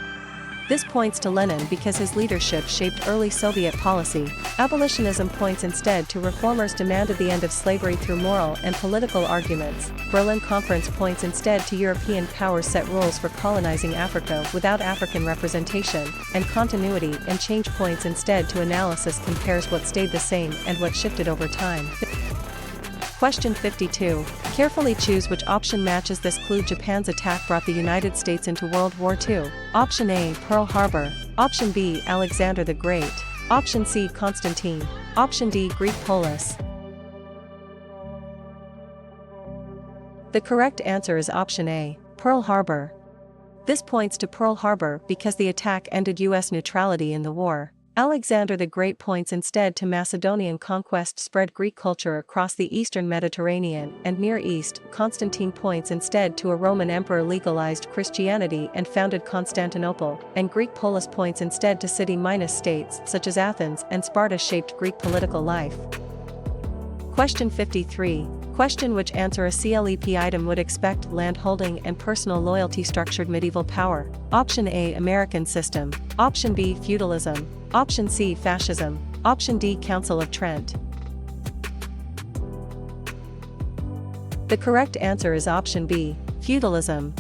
This points to Lenin because his leadership shaped early Soviet policy. Abolitionism points instead to reformers demanded the end of slavery through moral and political arguments. Berlin Conference points instead to European powers set rules for colonizing Africa without African representation and continuity, and change points instead to analysis compares what stayed the same and what shifted over time. Question 52. Carefully choose which option matches this clue. Japan's attack brought the United States into World War II. Option A, Pearl Harbor. Option B, Alexander the Great. Option C, Constantine. Option D, Greek Polis. The correct answer is option A, Pearl Harbor. This points to Pearl Harbor because the attack ended U.S. neutrality in the war. Alexander the Great points instead to Macedonian conquest spread Greek culture across the eastern Mediterranean and Near East. Constantine points instead to a Roman emperor legalized Christianity and founded Constantinople, and Greek Polis points instead to city-states such as Athens and Sparta shaped Greek political life. Question 53. Question: which answer a CLEP item would expect? Land holding and personal loyalty structured medieval power. Option A, American system. Option B, feudalism. Option C, fascism. Option D, Council of Trent. The correct answer is option B, feudalism.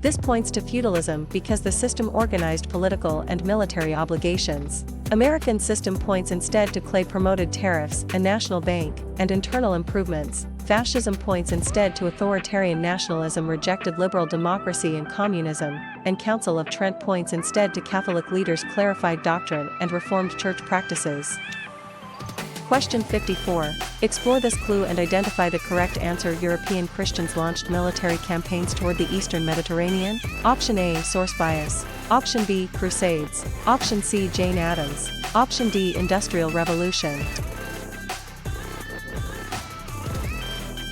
This points to feudalism because the system organized political and military obligations. American system points instead to Clay promoted tariffs, a national bank, and internal improvements. Fascism points instead to authoritarian nationalism, rejected liberal democracy and communism, and Council of Trent points instead to Catholic leaders, clarified doctrine and reformed church practices. Question 54. Explore this clue and identify the correct answer. European Christians launched military campaigns toward the eastern Mediterranean. Option A, source bias. Option B, Crusades. Option C, Jane Addams. Option D, Industrial Revolution.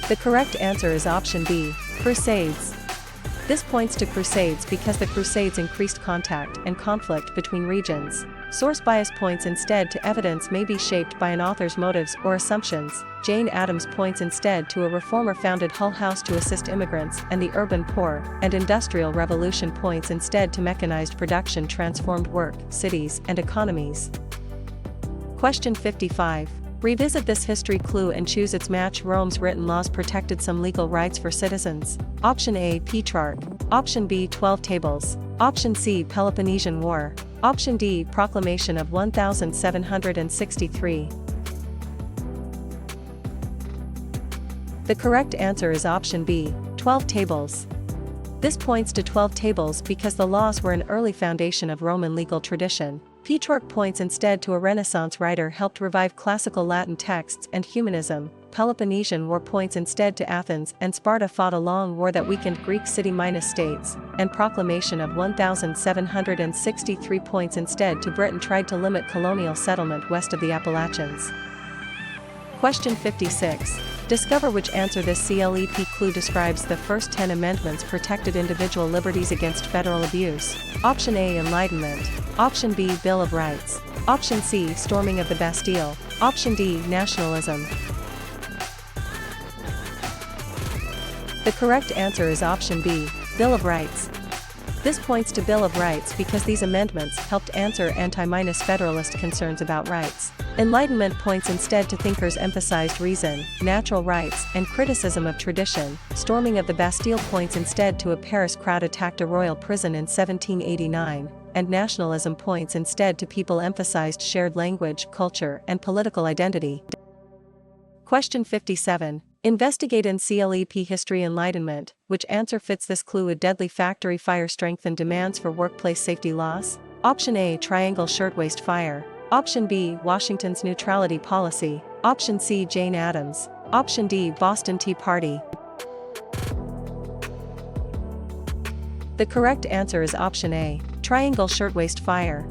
The correct answer is option B, Crusades. This points to Crusades because the Crusades increased contact and conflict between regions. Source bias points instead to evidence may be shaped by an author's motives or assumptions. Jane Addams points instead to a reformer founded Hull House to assist immigrants and the urban poor, and Industrial Revolution points instead to mechanized production transformed work, cities, and economies. Question 55. Revisit this history clue and choose its match. Rome's written laws protected some legal rights for citizens. Option A, Petrarch. Option B, 12 Tables. Option C, Peloponnesian War. Option D, Proclamation of 1763. The correct answer is option B, 12 Tables. This points to 12 Tables because the laws were an early foundation of Roman legal tradition. Petrarch points instead to a Renaissance writer helped revive classical Latin texts and humanism. Peloponnesian War points instead to Athens and Sparta fought a long war that weakened Greek city-states, and Proclamation of 1763 points instead to Britain tried to limit colonial settlement west of the Appalachians. Question 56. Discover which answer this CLEP clue describes. The first 10 amendments protected individual liberties against federal abuse. Option A, Enlightenment. Option B, Bill of Rights. Option C, Storming of the Bastille. Option D, Nationalism. The correct answer is option B, Bill of Rights. This points to Bill of Rights because these amendments helped answer anti-federalist concerns about rights. Enlightenment points instead to thinkers emphasized reason, natural rights, and criticism of tradition. Storming of the Bastille points instead to a Paris crowd attacked a royal prison in 1789, and nationalism points instead to people emphasized shared language, culture, and political identity. Question 57. Investigate in CLEP History Enlightenment, which answer fits this clue. A deadly factory fire strengthened demands for workplace safety laws. Option A, Triangle Shirtwaist Fire. Option B, Washington's neutrality policy. Option C, Jane Addams. Option D, Boston Tea Party. The correct answer is option A, Triangle Shirtwaist Fire.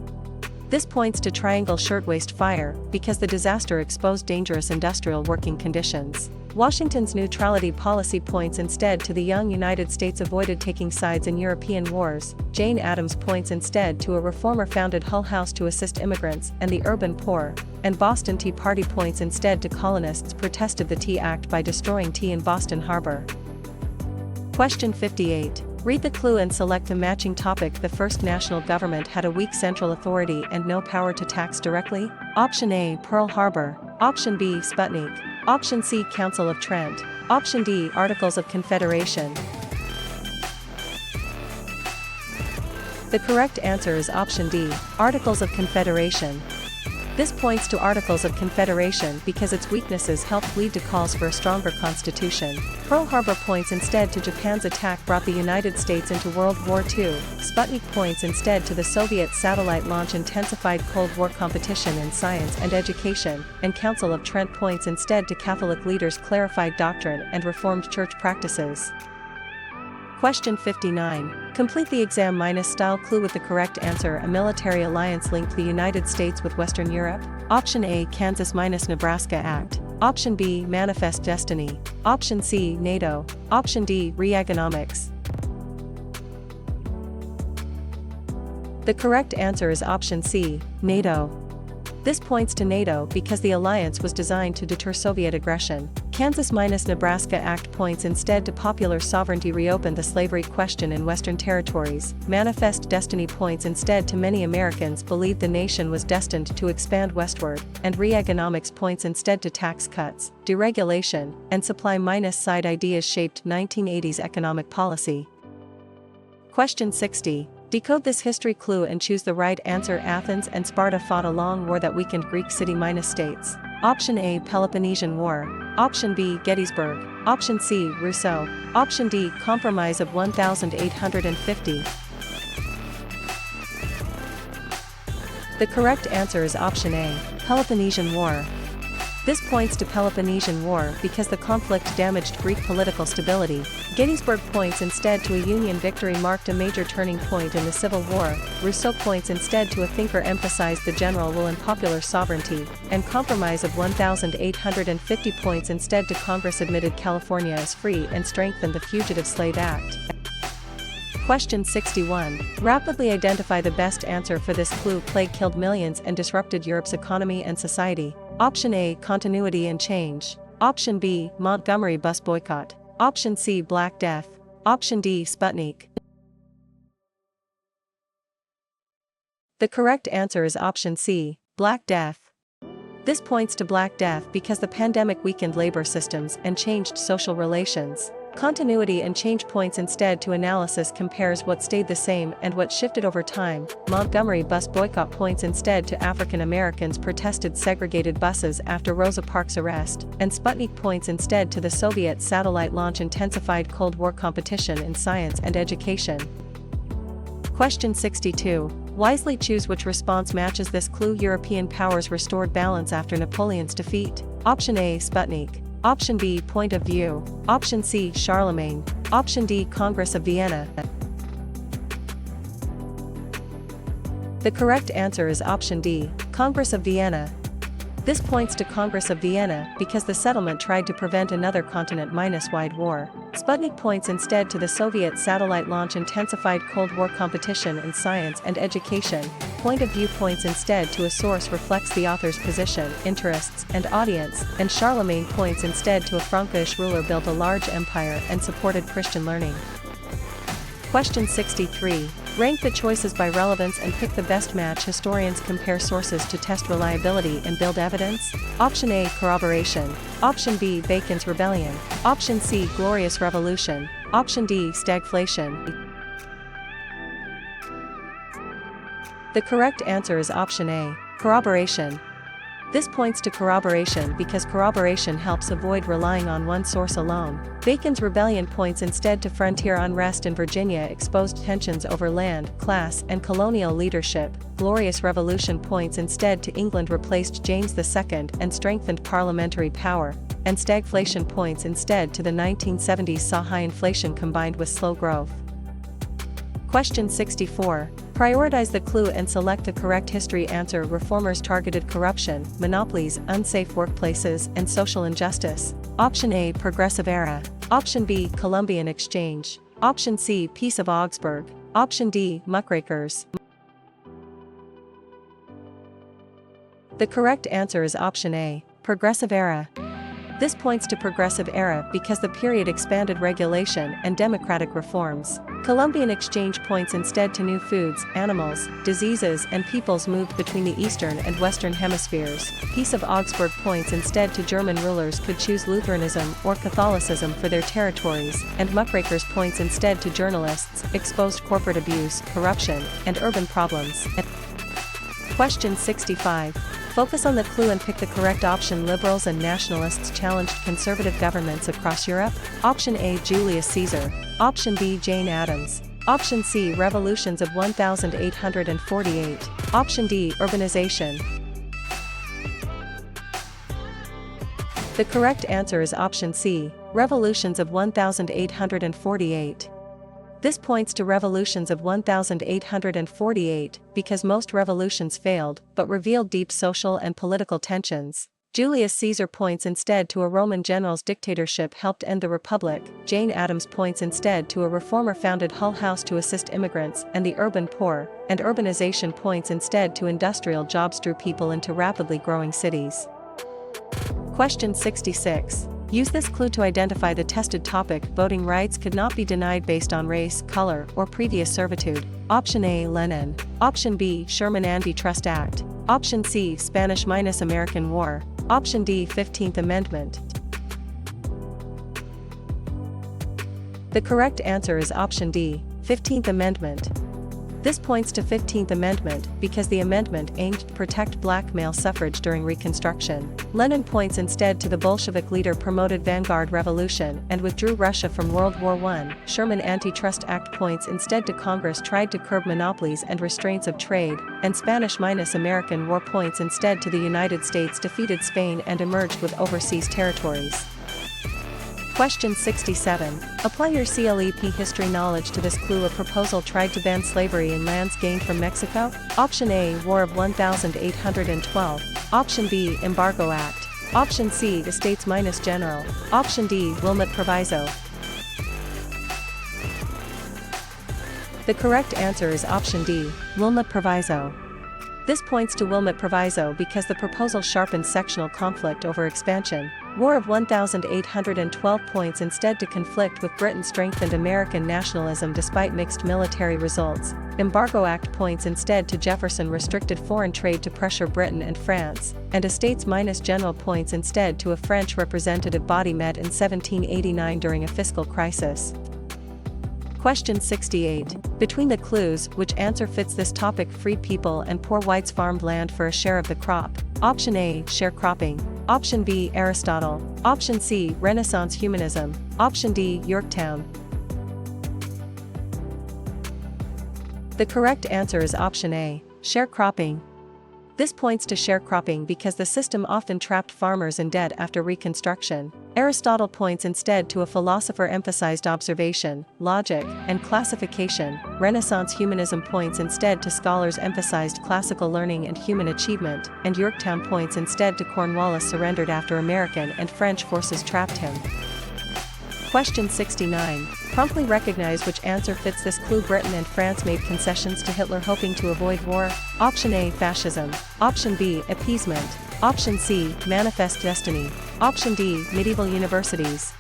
This points to Triangle Shirtwaist Fire because the disaster exposed dangerous industrial working conditions. Washington's neutrality policy points instead to the young United States avoided taking sides in European wars. Jane Addams points instead to a reformer founded Hull House to assist immigrants and the urban poor, and Boston Tea Party points instead to colonists protested the Tea Act by destroying tea in Boston Harbor. Question 58. Read the clue and select a matching topic. The first national government had a weak central authority and no power to tax directly. Option A, Pearl Harbor. Option B, Sputnik. Option C, Council of Trent. Option D, Articles of Confederation. The correct answer is option D, Articles of Confederation. This points to Articles of Confederation because its weaknesses helped lead to calls for a stronger constitution. Pearl Harbor points instead to Japan's attack brought the United States into World War II. Sputnik points instead to the Soviet satellite launch intensified Cold War competition in science and education, and Council of Trent points instead to Catholic leaders' clarified doctrine and Reformed church practices. Question 59. Complete the exam minus style clue with the correct answer. A military alliance linked the United States with Western Europe. Option A, Kansas minus Nebraska Act. Option B, Manifest Destiny. Option C, NATO. Option D, Reaganomics. The correct answer is option C, NATO. This points to NATO because the alliance was designed to deter Soviet aggression. Kansas minus Nebraska Act points instead to popular sovereignty reopened the slavery question in Western territories. Manifest Destiny points instead to many Americans believed the nation was destined to expand westward, and Reaganomics points instead to tax cuts, deregulation, and supply minus side ideas shaped 1980s economic policy. Question 60. Decode this history clue and choose the right answer. Athens and Sparta fought a long war that weakened Greek city-states. Option A, Peloponnesian War. Option B, Gettysburg. Option C, Rousseau. Option D, Compromise of 1850. The correct answer is option A, Peloponnesian War. This points to Peloponnesian War because the conflict damaged Greek political stability. Gettysburg points instead to a Union victory marked a major turning point in the Civil War. Rousseau points instead to a thinker emphasized the general will and popular sovereignty, and Compromise of 1850 points instead to Congress admitted California as free and strengthened the Fugitive Slave Act. Question 61. Rapidly identify the best answer for this clue. Plague killed millions and disrupted Europe's economy and society. Option A, Continuity and Change. Option B, Montgomery bus boycott. Option C, Black Death. Option D, Sputnik. The correct answer is option C, Black Death. This points to Black Death because the pandemic weakened labor systems and changed social relations. Continuity and change points instead to analysis compares what stayed the same and what shifted over time. Montgomery bus boycott points instead to African Americans protested segregated buses after Rosa Parks' arrest, and Sputnik points instead to the Soviet satellite launch intensified Cold War competition in science and education. Question 62. Wisely choose which response matches this clue. European powers restored balance after Napoleon's defeat. Option A, Sputnik. Option B, Point of View. Option C, Charlemagne. Option D, Congress of Vienna. The correct answer is option D, Congress of Vienna. This points to Congress of Vienna because the settlement tried to prevent another continent-wide war. Sputnik points instead to the Soviet satellite launch intensified Cold War competition in science and education. Point of View points instead to a source reflects the author's position, interests, and audience, and Charlemagne points instead to a Frankish ruler built a large empire and supported Christian learning. Question 63. Rank the choices by relevance and pick the best match. Historians compare sources to test reliability and build evidence. Option A, corroboration. Option B, Bacon's Rebellion. Option C, Glorious Revolution. Option D, stagflation. The correct answer is option A, corroboration. This points to corroboration because corroboration helps avoid relying on one source alone. Bacon's Rebellion points instead to frontier unrest in Virginia exposed tensions over land, class, and colonial leadership. Glorious Revolution points instead to England replaced James II and strengthened parliamentary power, and stagflation points instead to the 1970s saw high inflation combined with slow growth. Question 64. Prioritize the clue and select the correct history answer. Reformers targeted corruption, monopolies, unsafe workplaces, and social injustice. Option A, Progressive Era. Option B, Columbian Exchange. Option C, Peace of Augsburg. Option D, Muckrakers. The correct answer is option A, Progressive Era. This points to Progressive Era because the period expanded regulation and democratic reforms. Columbian exchange points instead to new foods, animals, diseases and peoples moved between the eastern and western hemispheres. Peace of Augsburg points instead to German rulers could choose Lutheranism or Catholicism for their territories, and muckrakers points instead to journalists, exposed corporate abuse, corruption, and urban problems. Question 65. Focus on the clue and pick the correct option. Liberals and nationalists challenged conservative governments across Europe. Option A, Julius Caesar. Option B, Jane Addams. Option C, revolutions of 1848. Option D, urbanization. The correct answer is option C, revolutions of 1848. This points to revolutions of 1848 because most revolutions failed but revealed deep social and political tensions. Julius Caesar points instead to a Roman general's dictatorship helped end the Republic. Jane Addams points instead to a reformer founded Hull House to assist immigrants and the urban poor, and urbanization points instead to industrial jobs drew people into rapidly growing cities. Question 66. Use this clue to identify the tested topic. Voting rights could not be denied based on race, color, or previous servitude. Option A, Lenin. Option B, Sherman Antitrust Act. Option C, Spanish-American War. Option D, 15th Amendment. The correct answer is option D, 15th Amendment. This points to 15th Amendment because the amendment aimed to protect black male suffrage during Reconstruction. Lenin points instead to the Bolshevik leader promoted vanguard revolution and withdrew Russia from World War I. Sherman Antitrust Act points instead to Congress tried to curb monopolies and restraints of trade, and Spanish-American War points instead to the United States defeated Spain and emerged with overseas territories. Question 67. Apply your CLEP history knowledge to this clue. A proposal tried to ban slavery in lands gained from Mexico. Option A, War of 1812. Option B, Embargo Act. Option C, Estates-General. Option D, Wilmot Proviso. The correct answer is option D, Wilmot Proviso. This points to Wilmot Proviso because the proposal sharpened sectional conflict over expansion. War of 1812 points instead to conflict with Britain strengthened American nationalism despite mixed military results. Embargo Act points instead to Jefferson restricted foreign trade to pressure Britain and France, and Estates-General points instead to a French representative body met in 1789 during a fiscal crisis. Question 68. Between the clues, which answer fits this topic? Free people and poor whites farmed land for a share of the crop. Option A, sharecropping. Option B, Aristotle. Option C, Renaissance humanism. Option D, Yorktown. The correct answer is option A, sharecropping. This points to sharecropping because the system often trapped farmers in debt after Reconstruction. Aristotle points instead to a philosopher emphasized observation, logic, and classification. Renaissance humanism points instead to scholars emphasized classical learning and human achievement, and Yorktown points instead to Cornwallis surrendered after American and French forces trapped him. Question 69. Promptly recognize which answer fits this clue. Britain and France made concessions to Hitler hoping to avoid war. Option A, fascism. Option B, appeasement. Option C, manifest destiny. Option D, medieval universities.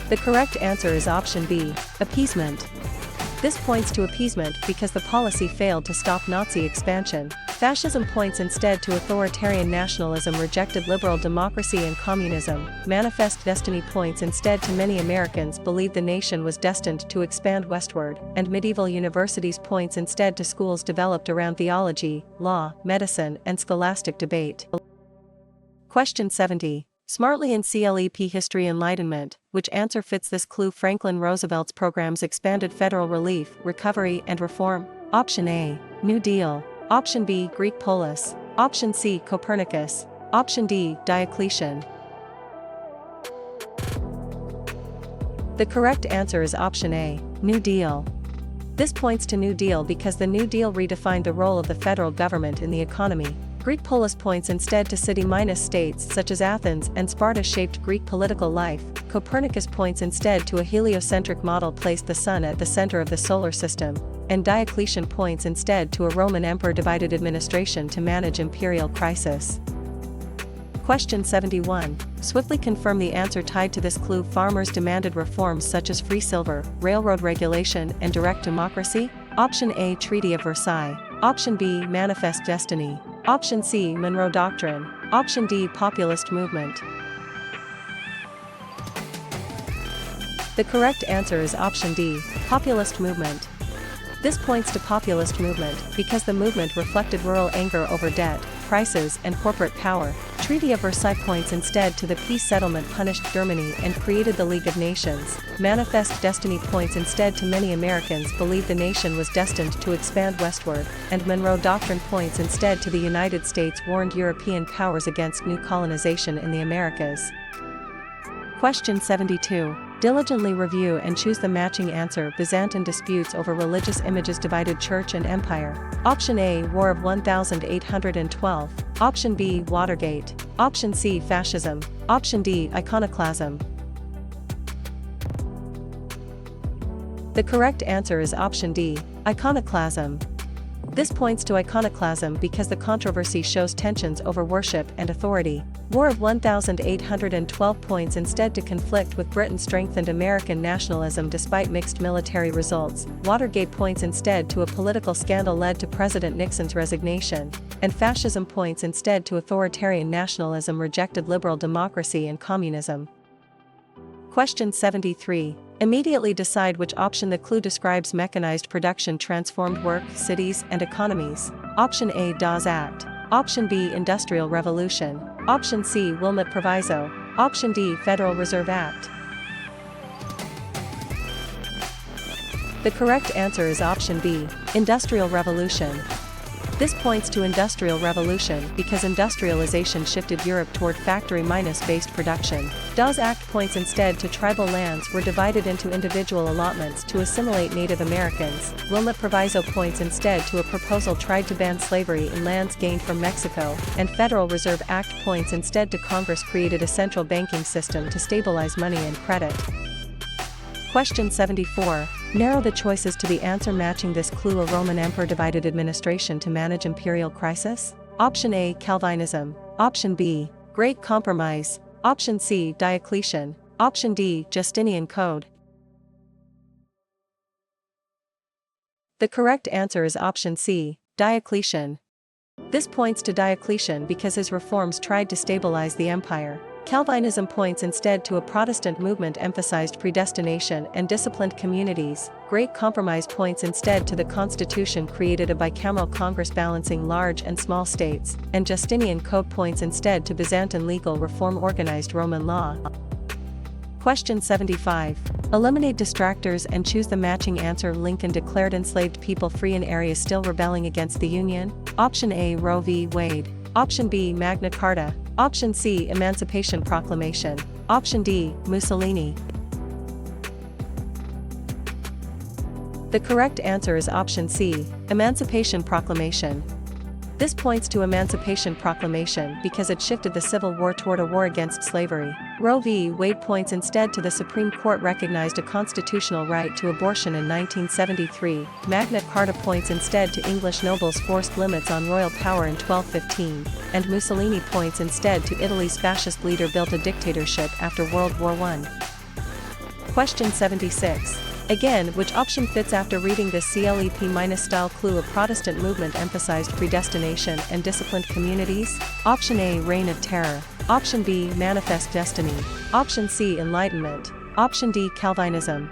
The correct answer is option B, appeasement. This points to appeasement because the policy failed to stop Nazi expansion. Fascism points instead to authoritarian nationalism rejected liberal democracy and communism. Manifest destiny points instead to many Americans believed the nation was destined to expand westward, and medieval universities points instead to schools developed around theology, law, medicine, and scholastic debate. Question 70. Smartly in CLEP History Enlightenment, which answer fits this clue? Franklin Roosevelt's programs expanded federal relief, recovery, and reform. Option A, New Deal. Option B, Greek polis. Option C, Copernicus. Option D, Diocletian. The correct answer is option A, New Deal. This points to New Deal because the New Deal redefined the role of the federal government in the economy. Greek polis points instead to city-states such as Athens and Sparta shaped Greek political life. Copernicus points instead to a heliocentric model placed the sun at the center of the solar system, and Diocletian points instead to a Roman emperor divided administration to manage imperial crisis. Question 71. Swiftly confirm the answer tied to this clue. Farmers demanded reforms such as free silver, railroad regulation, and direct democracy. Option A. Treaty of Versailles. Option B. Manifest Destiny. Option C. Monroe Doctrine. Option D. Populist movement. The correct answer is option D. Populist movement. This points to populist movement because the movement reflected rural anger over debt, prices, and corporate power. Treaty of Versailles points instead to the peace settlement punished Germany and created the League of Nations. Manifest Destiny points instead to many Americans believed the nation was destined to expand westward, and Monroe Doctrine points instead to the United States warned European powers against new colonization in the Americas. Question 72. Diligently review and choose the matching answer. Byzantine disputes over religious images divided church and empire. Option A. War of 1812. Option B. Watergate. Option C. Fascism. Option D. Iconoclasm. The correct answer is option D. Iconoclasm. This points to iconoclasm because the controversy shows tensions over worship and authority. War of 1812 points instead to conflict with Britain strengthened American nationalism despite mixed military results. Watergate points instead to a political scandal led to President Nixon's resignation. And fascism points instead to authoritarian nationalism rejected liberal democracy and communism. Question 73. Immediately decide which option. The clue describes mechanized production transformed work, cities, and economies. Option A. Dawes Act. Option B. Industrial Revolution. Option C. Wilmot Proviso. Option D. Federal Reserve Act. The correct answer is option B. Industrial Revolution. This points to industrial revolution because industrialization shifted Europe toward factory-based production. Dawes Act points instead to tribal lands were divided into individual allotments to assimilate Native Americans. Wilmot Proviso points instead to a proposal tried to ban slavery in lands gained from Mexico. And Federal Reserve Act points instead to Congress created a central banking system to stabilize money and credit. Question 74. Narrow the choices to the answer matching this clue. A Roman emperor divided administration to manage imperial crisis. Option A. Calvinism. Option B. Great Compromise. Option C. Diocletian. Option D. Justinian Code. The correct answer is option C. Diocletian. This points to Diocletian because his reforms tried to stabilize the empire. Calvinism points instead to a Protestant movement emphasized predestination and disciplined communities. Great Compromise points instead to the Constitution created a bicameral Congress balancing large and small states, and Justinian Code points instead to Byzantine legal reform organized Roman law. Question 75. Eliminate distractors and choose the matching answer. Lincoln declared enslaved people free in areas still rebelling against the Union. Option A. Roe v. Wade. Option B. Magna Carta. Option C. Emancipation Proclamation. Option D. Mussolini. The correct answer is option C. Emancipation Proclamation. This points to Emancipation Proclamation because it shifted the Civil War toward a war against slavery. Roe v. Wade points instead to the Supreme Court recognized a constitutional right to abortion in 1973. Magna Carta points instead to English nobles forced limits on royal power in 1215. And Mussolini points instead to Italy's fascist leader built a dictatorship after World War I. Question 76. Again, which option fits after reading this CLEP-style clue? A Protestant movement emphasized predestination and disciplined communities. Option A. Reign of Terror. Option B. Manifest Destiny. Option C. Enlightenment. Option D. Calvinism.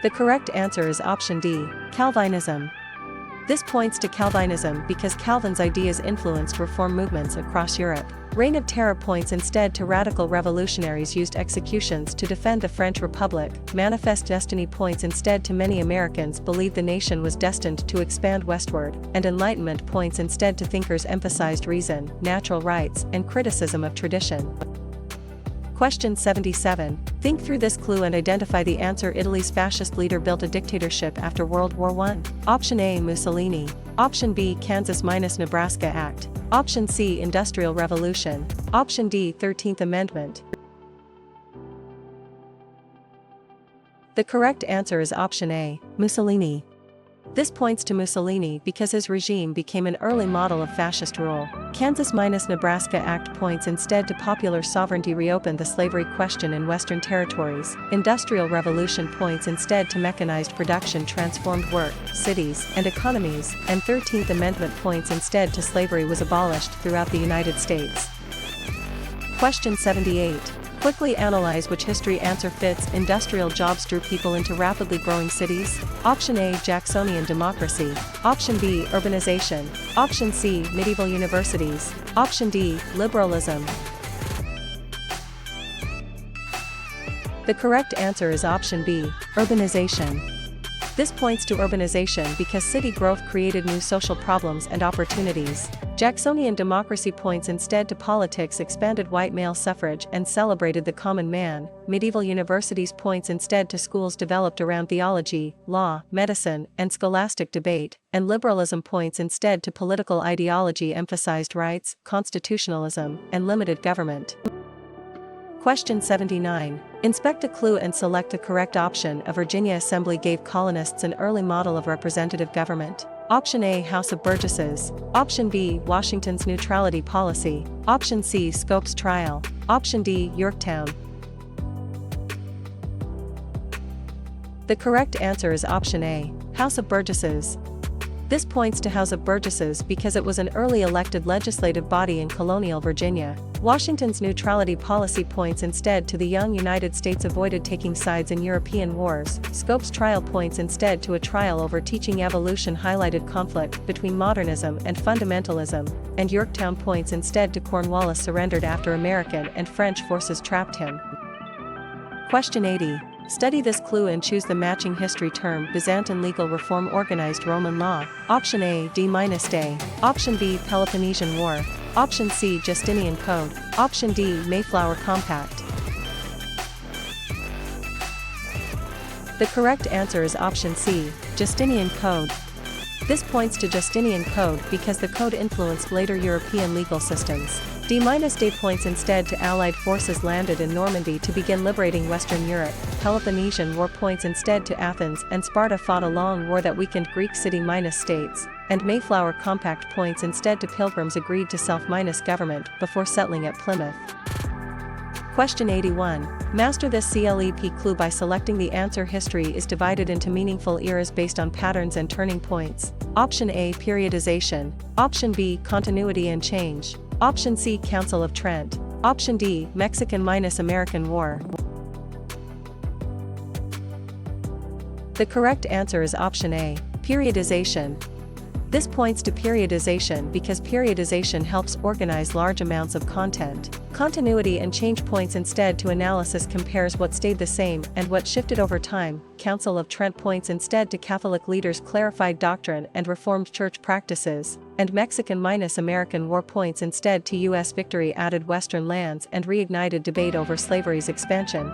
The correct answer is option D. Calvinism. This points to Calvinism because Calvin's ideas influenced reform movements across Europe. Reign of Terror points instead to radical revolutionaries used executions to defend the French Republic. Manifest Destiny points instead to many Americans believed the nation was destined to expand westward. And Enlightenment points instead to thinkers emphasized reason, natural rights, and criticism of tradition. Question 77. Think through this clue and identify the answer. Italy's fascist leader built a dictatorship after World War I. Option A. Mussolini. Option B. Kansas-Nebraska Act. Option C. Industrial Revolution. Option D. 13th Amendment. The correct answer is option A. Mussolini. This points to Mussolini because his regime became an early model of fascist rule. Kansas-Nebraska Act points instead to popular sovereignty reopened the slavery question in Western territories. Industrial Revolution points instead to mechanized production transformed work, cities, and economies, and 13th Amendment points instead to slavery was abolished throughout the United States. Question 78. Quickly analyze which history answer fits. Industrial jobs drew people into rapidly growing cities. Option A, Jacksonian democracy. Option B, urbanization. Option C, medieval universities. Option D, liberalism. The correct answer is option B, urbanization. This points to urbanization because city growth created new social problems and opportunities. Jacksonian democracy points instead to politics expanded white male suffrage and celebrated the common man. Medieval universities points instead to schools developed around theology, law, medicine, and scholastic debate, and liberalism points instead to political ideology emphasized rights, constitutionalism, and limited government. Question 79. Inspect a clue and select the correct option. A Virginia assembly gave colonists an early model of representative government. Option A, House of Burgesses. Option B, Washington's neutrality policy. Option C, Scopes trial. Option D, Yorktown. The correct answer is option A, House of Burgesses. This points to House of Burgesses because it was an early elected legislative body in colonial Virginia. Washington's neutrality policy points instead to the young United States avoided taking sides in European wars. Scopes trial points instead to a trial over teaching evolution highlighted conflict between modernism and fundamentalism, and Yorktown points instead to Cornwallis surrendered after American and French forces trapped him. Question 80. Study this clue and choose the matching history term. Byzantine legal reform organized Roman law. Option A, D-Day. Option B, Peloponnesian War. Option C, Justinian Code. Option D, Mayflower Compact. The correct answer is option C, Justinian Code. This points to Justinian Code because the code influenced later European legal systems. D-Day points instead to Allied forces landed in Normandy to begin liberating Western Europe. Peloponnesian War points instead to Athens and Sparta fought a long war that weakened Greek city-states, and Mayflower Compact points instead to Pilgrims agreed to self-government before settling at Plymouth. Question 81. Master this CLEP clue by selecting the answer. History is divided into meaningful eras based on patterns and turning points. Option A, periodization. Option B, continuity and change. Option C, Council of Trent. Option D, Mexican-American War. The correct answer is option A, periodization. This points to periodization because periodization helps organize large amounts of content. Continuity and change points instead to analysis compares what stayed the same and what shifted over time. Council of Trent points instead to Catholic leaders clarified doctrine and reformed church practices, and Mexican-American War points instead to U.S. victory added Western lands and reignited debate over slavery's expansion.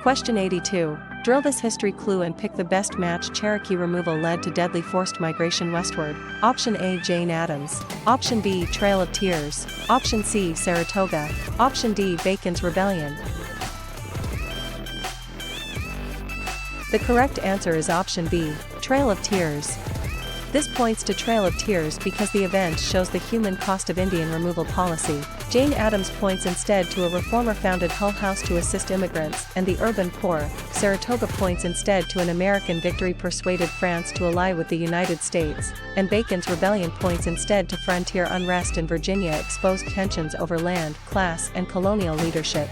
Question 82. Drill this history clue and pick the best match. Cherokee removal led to deadly forced migration westward. Option A, Jane Addams. Option B, Trail of Tears. Option C, Saratoga. Option D, Bacon's Rebellion. The correct answer is option B, Trail of Tears. This points to Trail of Tears because the event shows the human cost of Indian removal policy. Jane Addams points instead to a reformer-founded Hull House to assist immigrants and the urban poor. Saratoga points instead to an American victory persuaded France to ally with the United States, and Bacon's Rebellion points instead to frontier unrest in Virginia exposed tensions over land, class, and colonial leadership.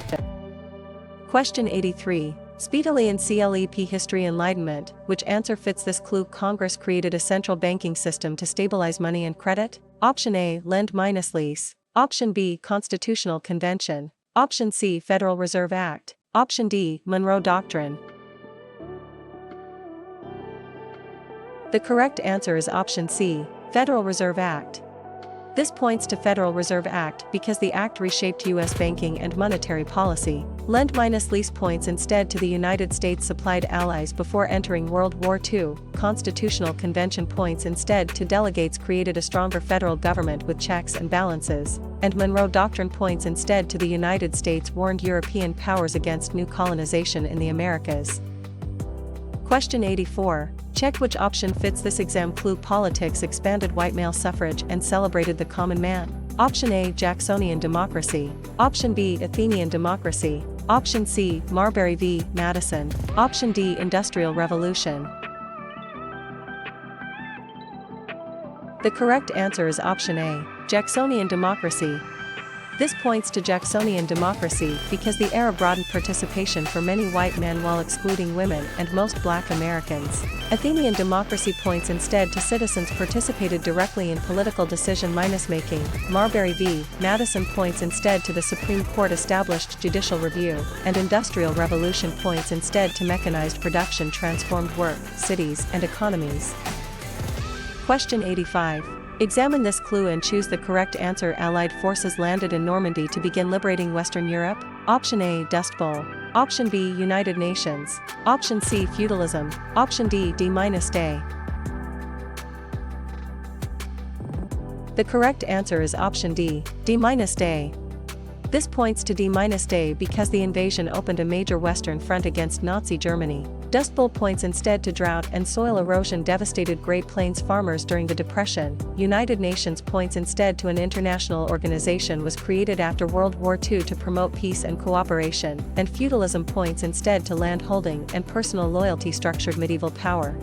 Question 83. Speedily in CLEP History Enlightenment, which answer fits this clue? Congress created a central banking system to stabilize money and credit. Option A, Lend-Lease. Option B, Constitutional Convention. Option C, Federal Reserve Act. Option D, Monroe Doctrine. The correct answer is option C, Federal Reserve Act. This points to Federal Reserve Act because the act reshaped U.S. banking and monetary policy. Lend-Lease points instead to the United States supplied allies before entering World War II. Constitutional Convention points instead to delegates created a stronger federal government with checks and balances. And Monroe Doctrine points instead to the United States warned European powers against new colonization in the Americas. Question 84. Check which option fits this exam clue. Politics expanded white male suffrage and celebrated the common man. Option A, Jacksonian democracy. Option B, Athenian democracy. Option C, Marbury v. Madison. Option D, Industrial Revolution. The correct answer is option A, Jacksonian democracy. This points to Jacksonian democracy because the era broadened participation for many white men while excluding women and most black Americans. Athenian democracy points instead to citizens participated directly in political decision-making. Marbury v. Madison points instead to the Supreme Court established judicial review, and Industrial Revolution points instead to mechanized production transformed work, cities, and economies. Question 85. Examine this clue and choose the correct answer. Allied forces landed in Normandy to begin liberating Western Europe. Option A, Dust Bowl. Option B, United Nations. Option C, feudalism. Option D, D-Day. The correct answer is option D, D-Day. This points to D-Day because the invasion opened a major Western front against Nazi Germany. Dust Bowl points instead to drought and soil erosion devastated Great Plains farmers during the Depression. United Nations points instead to an international organization was created after World War II to promote peace and cooperation, and feudalism points instead to land holding and personal loyalty structured medieval power.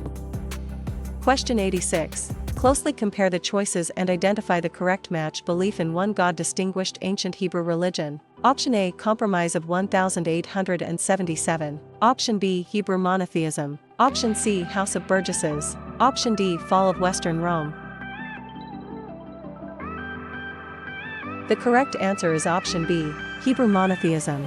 Question 86. Closely compare the choices and identify the correct match. Belief in one God distinguished ancient Hebrew religion. Option A, Compromise of 1877. Option B, Hebrew monotheism. Option C, House of Burgesses. Option D, Fall of Western Rome. The correct answer is option B, Hebrew monotheism.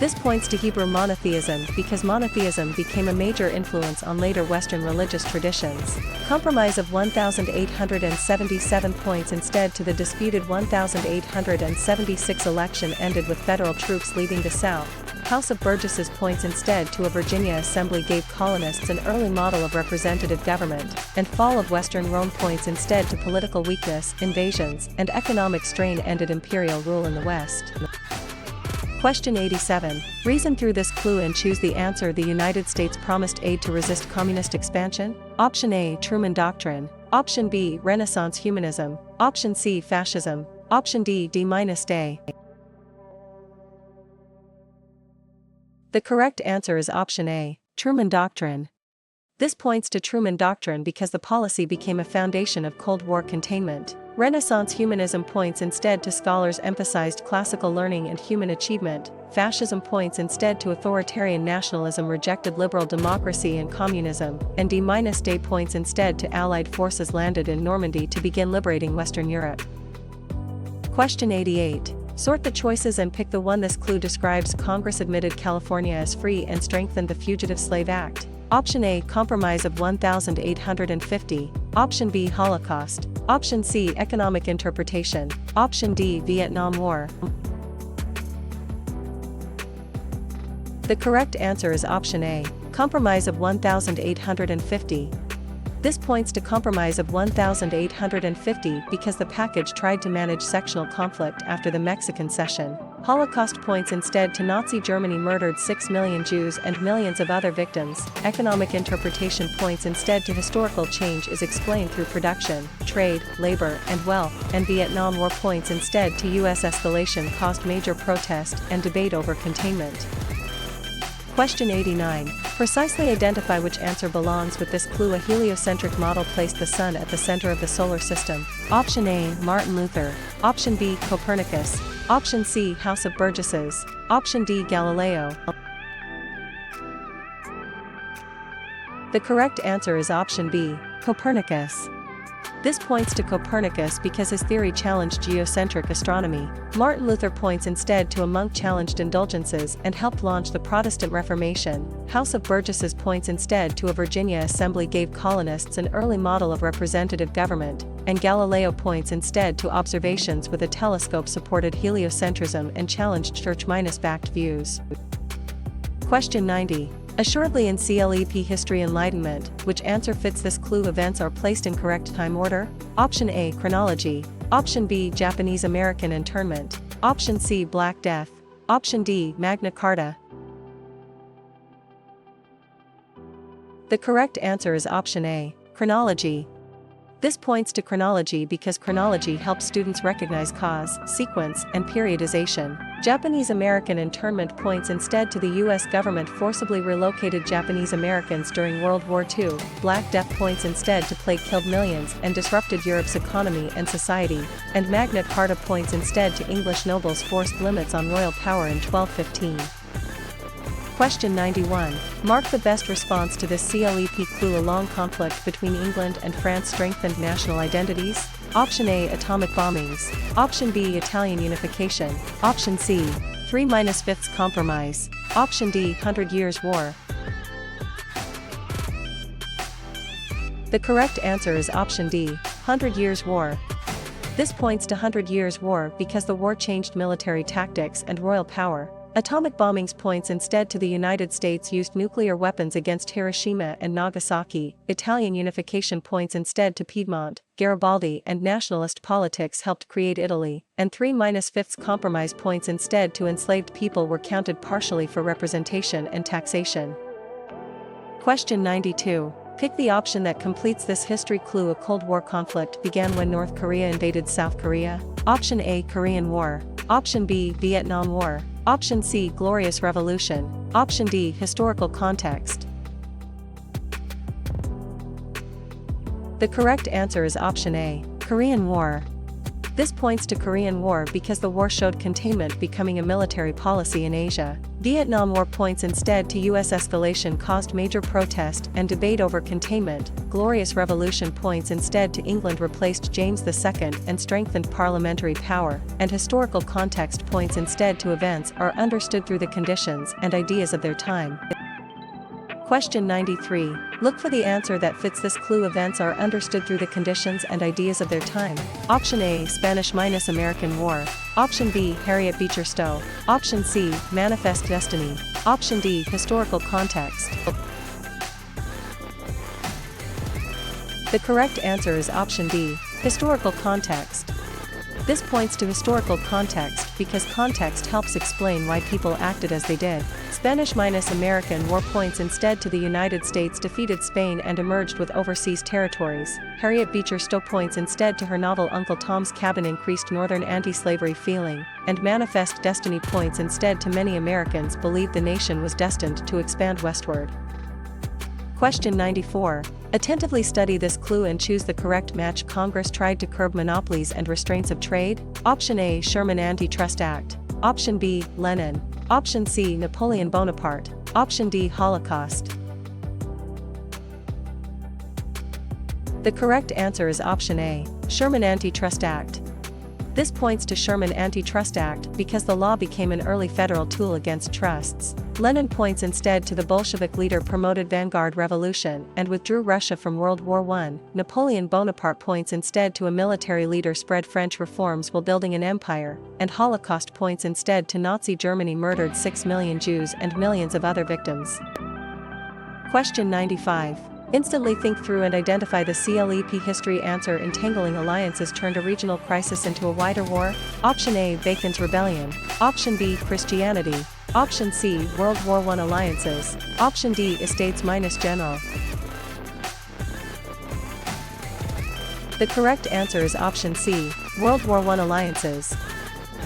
This points to Hebrew monotheism because monotheism became a major influence on later Western religious traditions. Compromise of 1877 points instead to the disputed 1876 election ended with federal troops leaving the South. House of Burgesses points instead to a Virginia assembly gave colonists an early model of representative government, and Fall of Western Rome points instead to political weakness, invasions, and economic strain ended imperial rule in the West. Question 87. Reason through this clue and choose the answer. The United States promised aid to resist communist expansion. Option A, Truman Doctrine. Option B, Renaissance humanism. Option C, fascism. Option D, D-Day. The correct answer is option A, Truman Doctrine. This points to Truman Doctrine because the policy became a foundation of Cold War containment. Renaissance humanism points instead to scholars emphasized classical learning and human achievement. Fascism points instead to authoritarian nationalism rejected liberal democracy and communism, and D-Day points instead to Allied forces landed in Normandy to begin liberating Western Europe. Question 88. Sort the choices and pick the one. This clue describes Congress admitted California as free and strengthened the Fugitive Slave Act. Option A, Compromise of 1850. Option B, Holocaust. Option C, Economic interpretation. Option D, Vietnam War. The correct answer is option A, Compromise of 1850. This points to Compromise of 1850 because the package tried to manage sectional conflict after the Mexican Cession. Holocaust points instead to Nazi Germany murdered 6 million Jews and millions of other victims. Economic interpretation points instead to historical change is explained through production, trade, labor, and wealth, and Vietnam War points instead to U.S. escalation caused major protest and debate over containment. Question 89. Precisely identify which answer belongs with this clue. A heliocentric model placed the Sun at the center of the solar system. Option A, Martin Luther. Option B, Copernicus. Option C, House of Burgesses. Option D, Galileo. The correct answer is option B, Copernicus. This points to Copernicus because his theory challenged geocentric astronomy. Martin Luther points instead to a monk challenged indulgences and helped launch the Protestant Reformation. House of Burgesses points instead to a Virginia assembly gave colonists an early model of representative government, and Galileo points instead to observations with a telescope supported heliocentrism and challenged church-backed views. Question 90. Assuredly in CLEP History Enlightenment, which answer fits this clue? Events are placed in correct time order. Option A, chronology. Option B, Japanese-American internment. Option C, Black Death. Option D, Magna Carta. The correct answer is option A, chronology. This points to chronology because chronology helps students recognize cause, sequence, and periodization. Japanese American internment points instead to the US government forcibly relocated Japanese Americans during World War II. Black Death points instead to plague killed millions and disrupted Europe's economy and society. And Magna Carta points instead to English nobles forced limits on royal power in 1215. Question 91. Mark the best response to this CLEP clue. A long conflict between England and France strengthened national identities. Option A, atomic bombings. Option B, Italian unification. Option C, 3-5 compromise. Option D, 100 Years' War. The correct answer is option D, 100 Years' War. This points to 100 Years' War because the war changed military tactics and royal power. Atomic bombings points instead to the United States used nuclear weapons against Hiroshima and Nagasaki. Italian unification points instead to Piedmont, Garibaldi, and nationalist politics helped create Italy. And 3-5 compromise points instead to enslaved people were counted partially for representation and taxation. Question 92. Pick the option that completes this history clue. A Cold War conflict began when North Korea invaded South Korea. Option A, Korean War. Option B, Vietnam War. Option C, Glorious Revolution. Option D, historical context. The correct answer is option A, Korean War. This points to Korean War because the war showed containment becoming a military policy in Asia. Vietnam War points instead to US escalation caused major protest and debate over containment. Glorious Revolution points instead to England replaced James II and strengthened parliamentary power. And historical context points instead to events are understood through the conditions and ideas of their time. Question 93. Look for the answer that fits this clue. Events are understood through the conditions and ideas of their time. Option A, Spanish-American War. Option B, Harriet Beecher Stowe. Option C, Manifest Destiny. Option D, historical context. The correct answer is option D, historical context. This points to historical context because context helps explain why people acted as they did. Spanish-American War points instead to the United States defeated Spain and emerged with overseas territories. Harriet Beecher Stowe points instead to her novel Uncle Tom's Cabin increased northern anti-slavery feeling. And Manifest Destiny points instead to many Americans believed the nation was destined to expand westward. Question 94. Attentively study this clue and choose the correct match. Congress tried to curb monopolies and restraints of trade. Option A, Sherman Antitrust Act. Option B, Lenin. Option C, Napoleon Bonaparte. Option D, Holocaust. The correct answer is option A, Sherman Antitrust Act. This points to Sherman Antitrust Act because the law became an early federal tool against trusts. Lenin points instead to the Bolshevik leader promoted vanguard revolution and withdrew Russia from World War I. Napoleon Bonaparte points instead to a military leader spread French reforms while building an empire. And Holocaust points instead to Nazi Germany murdered 6 million Jews and millions of other victims. Question 95. Instantly think through and identify the CLEP history answer. Entangling alliances turned a regional crisis into a wider war. Option A, Bacon's Rebellion. Option B, Christianity. Option C, World War I alliances. Option D, Estates-General. The correct answer is option C, World War I alliances.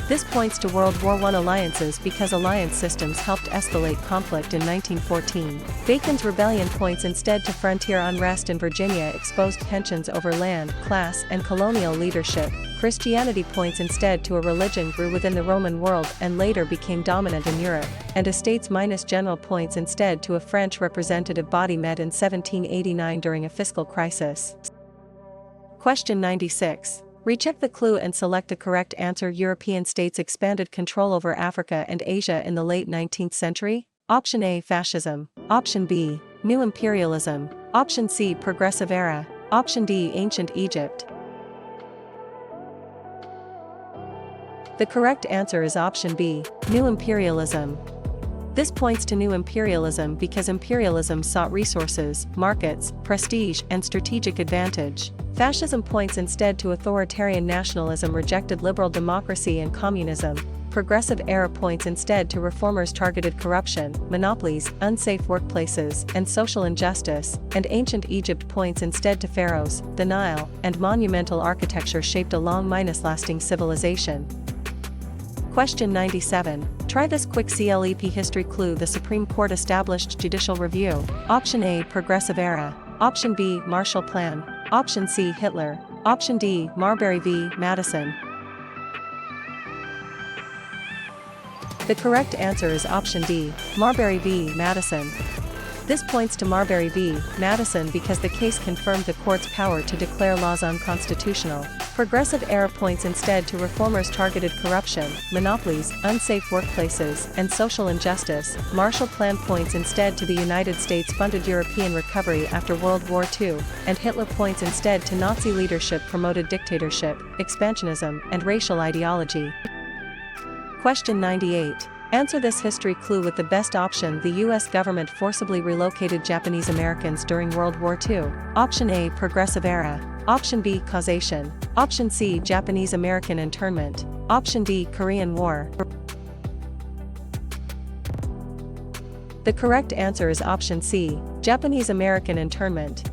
This points to World War I alliances because alliance systems helped escalate conflict in 1914. Bacon's Rebellion points instead to frontier unrest in Virginia exposed tensions over land, class, and colonial leadership. Christianity points instead to a religion grew within the Roman world and later became dominant in Europe. And Estates-General points instead to a French representative body met in 1789 during a fiscal crisis. Question 96. Recheck the clue and select the correct answer. European states expanded control over Africa and Asia in the late 19th century. Option A, Fascism. Option B, New Imperialism. Option C, Progressive Era. Option D, Ancient Egypt. The correct answer is option B, New Imperialism. This points to new imperialism because imperialism sought resources, markets, prestige, and strategic advantage. Fascism points instead to authoritarian nationalism, rejected liberal democracy and communism. Progressive era points instead to reformers, targeted corruption, monopolies, unsafe workplaces, and social injustice, and ancient Egypt points instead to pharaohs, the Nile, and monumental architecture shaped a long-lasting civilization. Question 97. Try this quick CLEP history clue. The Supreme Court established judicial review. Option A, Progressive Era. Option B, Marshall Plan. Option C, Hitler. Option D, Marbury v. Madison. The correct answer is option D, Marbury v. Madison. This points to Marbury v. Madison because the case confirmed the court's power to declare laws unconstitutional. Progressive era points instead to reformers, targeted corruption, monopolies, unsafe workplaces, and social injustice. Marshall Plan points instead to the United States-funded European recovery after World War II, and Hitler points instead to Nazi leadership, promoted dictatorship, expansionism, and racial ideology. Question 98. Answer this history clue with the best option. The U.S. government forcibly relocated Japanese Americans during World War II. Option A, Progressive Era. Option B, Causation. Option C, Japanese American internment. Option D, Korean War. The correct answer is option C, Japanese American internment.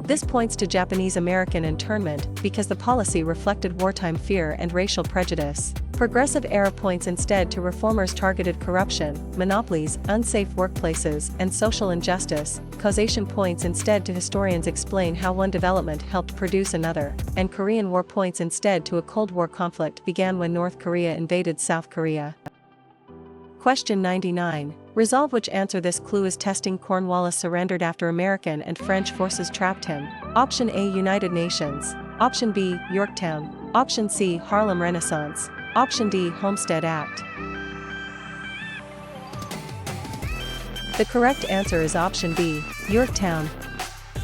This points to Japanese American internment because the policy reflected wartime fear and racial prejudice. Progressive era points instead to reformers, targeted corruption, monopolies, unsafe workplaces, and social injustice. Causation points instead to historians explain how one development helped produce another, and Korean War points instead to a Cold War conflict began when North Korea invaded South Korea. Question 99. Resolve which answer this clue is testing. Cornwallis surrendered after American and French forces trapped him. Option A, United Nations. Option B, Yorktown. Option C, Harlem Renaissance. Option D, Homestead Act. The correct answer is option B, Yorktown.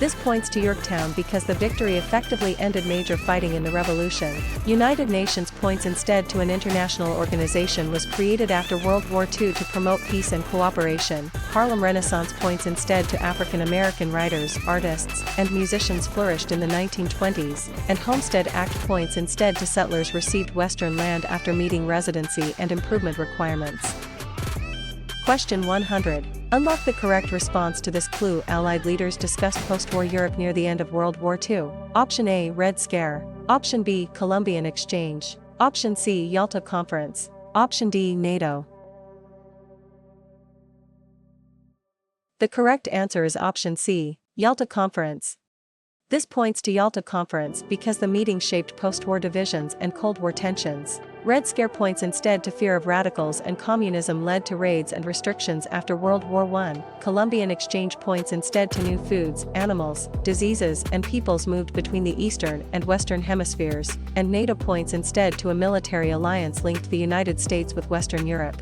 This points to Yorktown because the victory effectively ended major fighting in the Revolution. United Nations points instead to an international organization was created after World War II to promote peace and cooperation. Harlem Renaissance points instead to African American writers, artists, and musicians flourished in the 1920s, and Homestead Act points instead to settlers received Western land after meeting residency and improvement requirements. Question 100. Unlock the correct response to this clue. Allied leaders discussed post-war Europe near the end of World War II. Option A, Red Scare. Option B, Columbian Exchange. Option C, Yalta Conference. Option D, NATO. The correct answer is option C, Yalta Conference. This points to Yalta Conference because the meeting shaped post-war divisions and Cold War tensions. Red Scare points instead to fear of radicals, and communism led to raids and restrictions after World War I. Columbian Exchange points instead to new foods, animals, diseases, and peoples moved between the Eastern and Western hemispheres, and NATO points instead to a military alliance linked the United States with Western Europe.